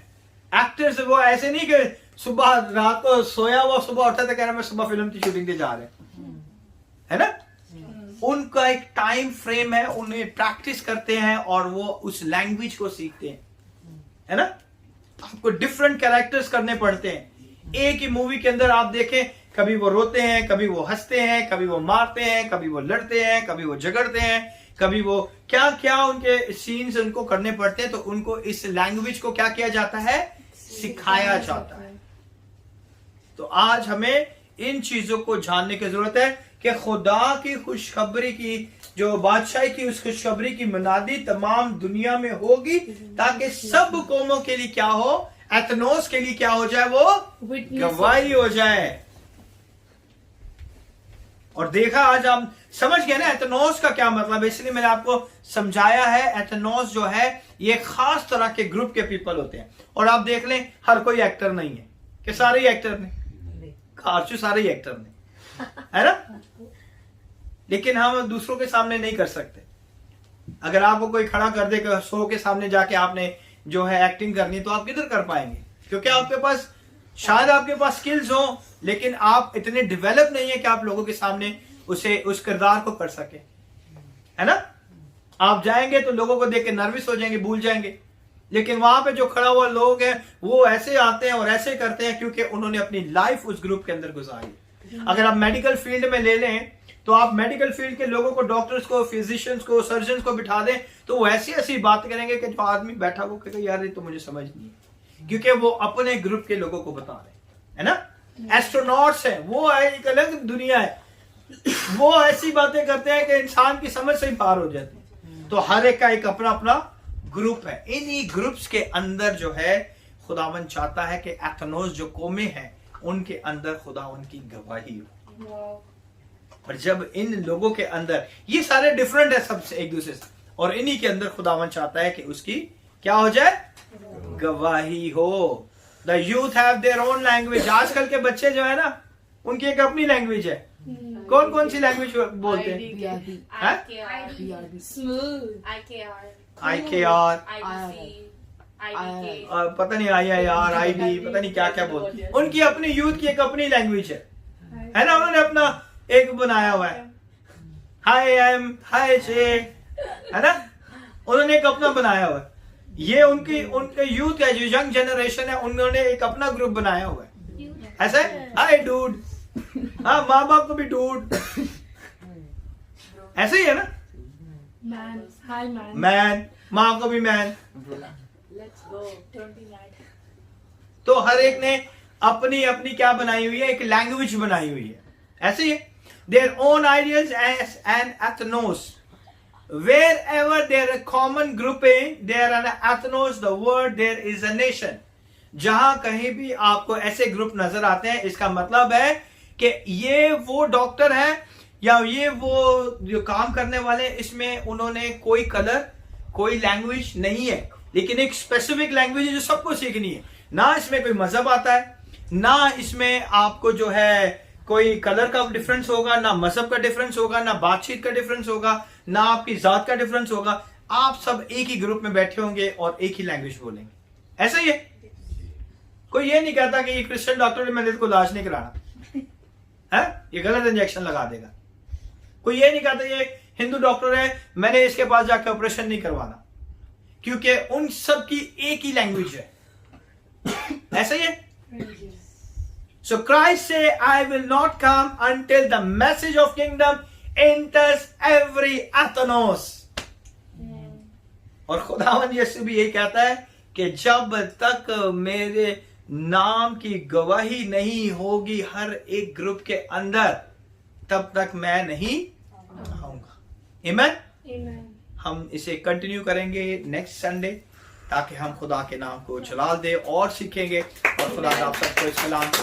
S1: एक्टर्स वो ऐसे नहीं कि सुबह रात को सोया हुआ सुबह उठा था, कह रहा मैं सुबह फिल्म की शूटिंग के जा रहे हैं, है ना। उनका एक टाइम फ्रेम है, उन्हें प्रैक्टिस करते हैं और वो उस लैंग्वेज को सीखते हैं, है ना। आपको डिफरेंट कैरेक्टर्स करने पड़ते हैं। एक ही मूवी के अंदर आप देखें, कभी वो रोते हैं, कभी वो हंसते हैं, कभी वो मारते हैं, कभी वो लड़ते हैं, कभी वो झगड़ते हैं, कभी वो क्या क्या उनके सीन्स उनको करने पड़ते हैं। तो उनको इस लैंग्वेज को क्या किया जाता है, सिखाया जाता है। तो आज हमें इन चीजों को जानने की जरूरत है कि खुदा की खुशखबरी की, जो बादशाही की, उस खुशखबरी की मुनादी तमाम दुनिया में होगी, ताकि सब कौमों के लिए क्या हो, एथनोस के लिए क्या हो जाए, वो गवाही हो जाए। और देखा, आज हम समझ गए ना एथनोस का क्या मतलब है, इसलिए मैंने आपको समझाया है। एथनोस जो है ये खास तरह के ग्रुप के पीपल होते हैं। और आप देख लें, हर कोई एक्टर नहीं है कि सारे ही एक्टर नहीं, खासू सारे ही एक्टर नहीं है ना, लेकिन हम दूसरों के सामने नहीं कर सकते। अगर आपको कोई खड़ा कर दे शो के सामने जाके आपने जो है एक्टिंग करनी, तो आप किधर कर पाएंगे, क्योंकि आपके पास शायद आपके पास स्किल्स हो, लेकिन आप इतने डेवलप नहीं है कि आप लोगों के सामने उस किरदार को कर सके, है ना। आप जाएंगे तो लोगों को देख के नर्वस हो जाएंगे, भूल जाएंगे, लेकिन वहां पे जो खड़ा हुआ लोग हैं वो ऐसे आते हैं और ऐसे करते हैं क्योंकि उन्होंने अपनी लाइफ उस ग्रुप के अंदर गुजारी। अगर आप मेडिकल फील्ड में ले लें तो आप मेडिकल फील्ड के लोगों को, डॉक्टर्स को, फिजिशियंस को, सर्जन को बिठा दें तो वो ऐसी ऐसी बात करेंगे कि जो आदमी बैठा वो कहेगा यार ये तो मुझे समझ नहीं है, क्योंकि वो अपने ग्रुप के लोगों को बता रहे हैं ना। एस्ट्रोनॉट्स हैं, वो है एक अलग दुनिया है, वो ऐसी बातें करते हैं कि इंसान की समझ से ही पार हो जाती है। तो हर एक का एक अपना अपना ग्रुप है। इन्हीं ग्रुप्स के अंदर जो है खुदावन चाहता है कि एथनोस जो कौमें हैं उनके अंदर खुदावन की गवाही हो। और जब इन लोगों के अंदर, ये सारे डिफरेंट है सबसे एक दूसरे से, और इन्हीं के अंदर खुदावन चाहता है कि उसकी क्या हो जाए, गवाही हो। The youth have their own language. आजकल के बच्चे जो है ना उनकी एक अपनी लैंग्वेज है। कौन कौन सी लैंग्वेज बोलते हैं? IKR, पता नहीं IIR, IB, पता नहीं क्या क्या बोलते हैं। उनकी अपनी यूथ की एक अपनी लैंग्वेज है ना। उन्होंने अपना एक बनाया हुआ है, हाय एम, हाय जे, है ना। उन्होंने एक अपना बनाया हुआ है। ये उनके यूथ है, जो यंग जनरेशन है, उन्होंने एक अपना ग्रुप बनाया हुआ है। ऐसा है, हाय डूड, हाँ माँ बाप को भी डूड, ऐसे ही है ना।
S2: मैन, हाय मैन,
S1: मैन, माँ को भी मैन।
S7: Let's go. 29.
S1: तो हर एक ने अपनी अपनी क्या बनाई हुई है, एक लैंग्वेज बनाई हुई है। ऐसे ही their own ideals and ethnos, wherever there are common grouping there are ethnos, the word there is a nation। जहां कहीं भी आपको ऐसे ग्रुप नजर आते हैं, इसका मतलब है कि ये वो डॉक्टर है या ये वो जो काम करने वाले, इसमें उन्होंने कोई कलर, कोई लैंग्वेज नहीं है, लेकिन एक स्पेसिफिक लैंग्वेज है जो सबको सीखनी है। ना इसमें कोई मजहब आता है, ना इसमें आपको जो है कोई कलर का डिफरेंस होगा, ना मजहब का डिफरेंस होगा, ना बातचीत का डिफरेंस होगा, ना आपकी जात का डिफरेंस होगा। आप सब एक ही ग्रुप में बैठे होंगे और एक ही लैंग्वेज बोलेंगे। ऐसा ही है। कोई ये नहीं कहता कि ये क्रिश्चियन डॉक्टर है, मैंने इसको इलाज नहीं कराना है, ये गलत इंजेक्शन लगा देगा। कोई ये नहीं कहता ये हिंदू डॉक्टर है, मैंने इसके पास जाकर ऑपरेशन नहीं करवाना, क्योंकि उन सब की एक ही लैंग्वेज है। ऐसा ही है। So Christ say, I will not come until the message of kingdom enters every ethnos। और खुदावन यीशु भी यही कहता है कि जब तक मेरे नाम की गवाही नहीं होगी हर एक ग्रुप के अंदर, तब तक मैं नहीं आऊंगा। आमीन। हम इसे कंटिन्यू करेंगे नेक्स्ट संडे, ताकि हम खुदा के नाम को जलाल दे और सीखेंगे, और खुदा आप सबको इस कलाम को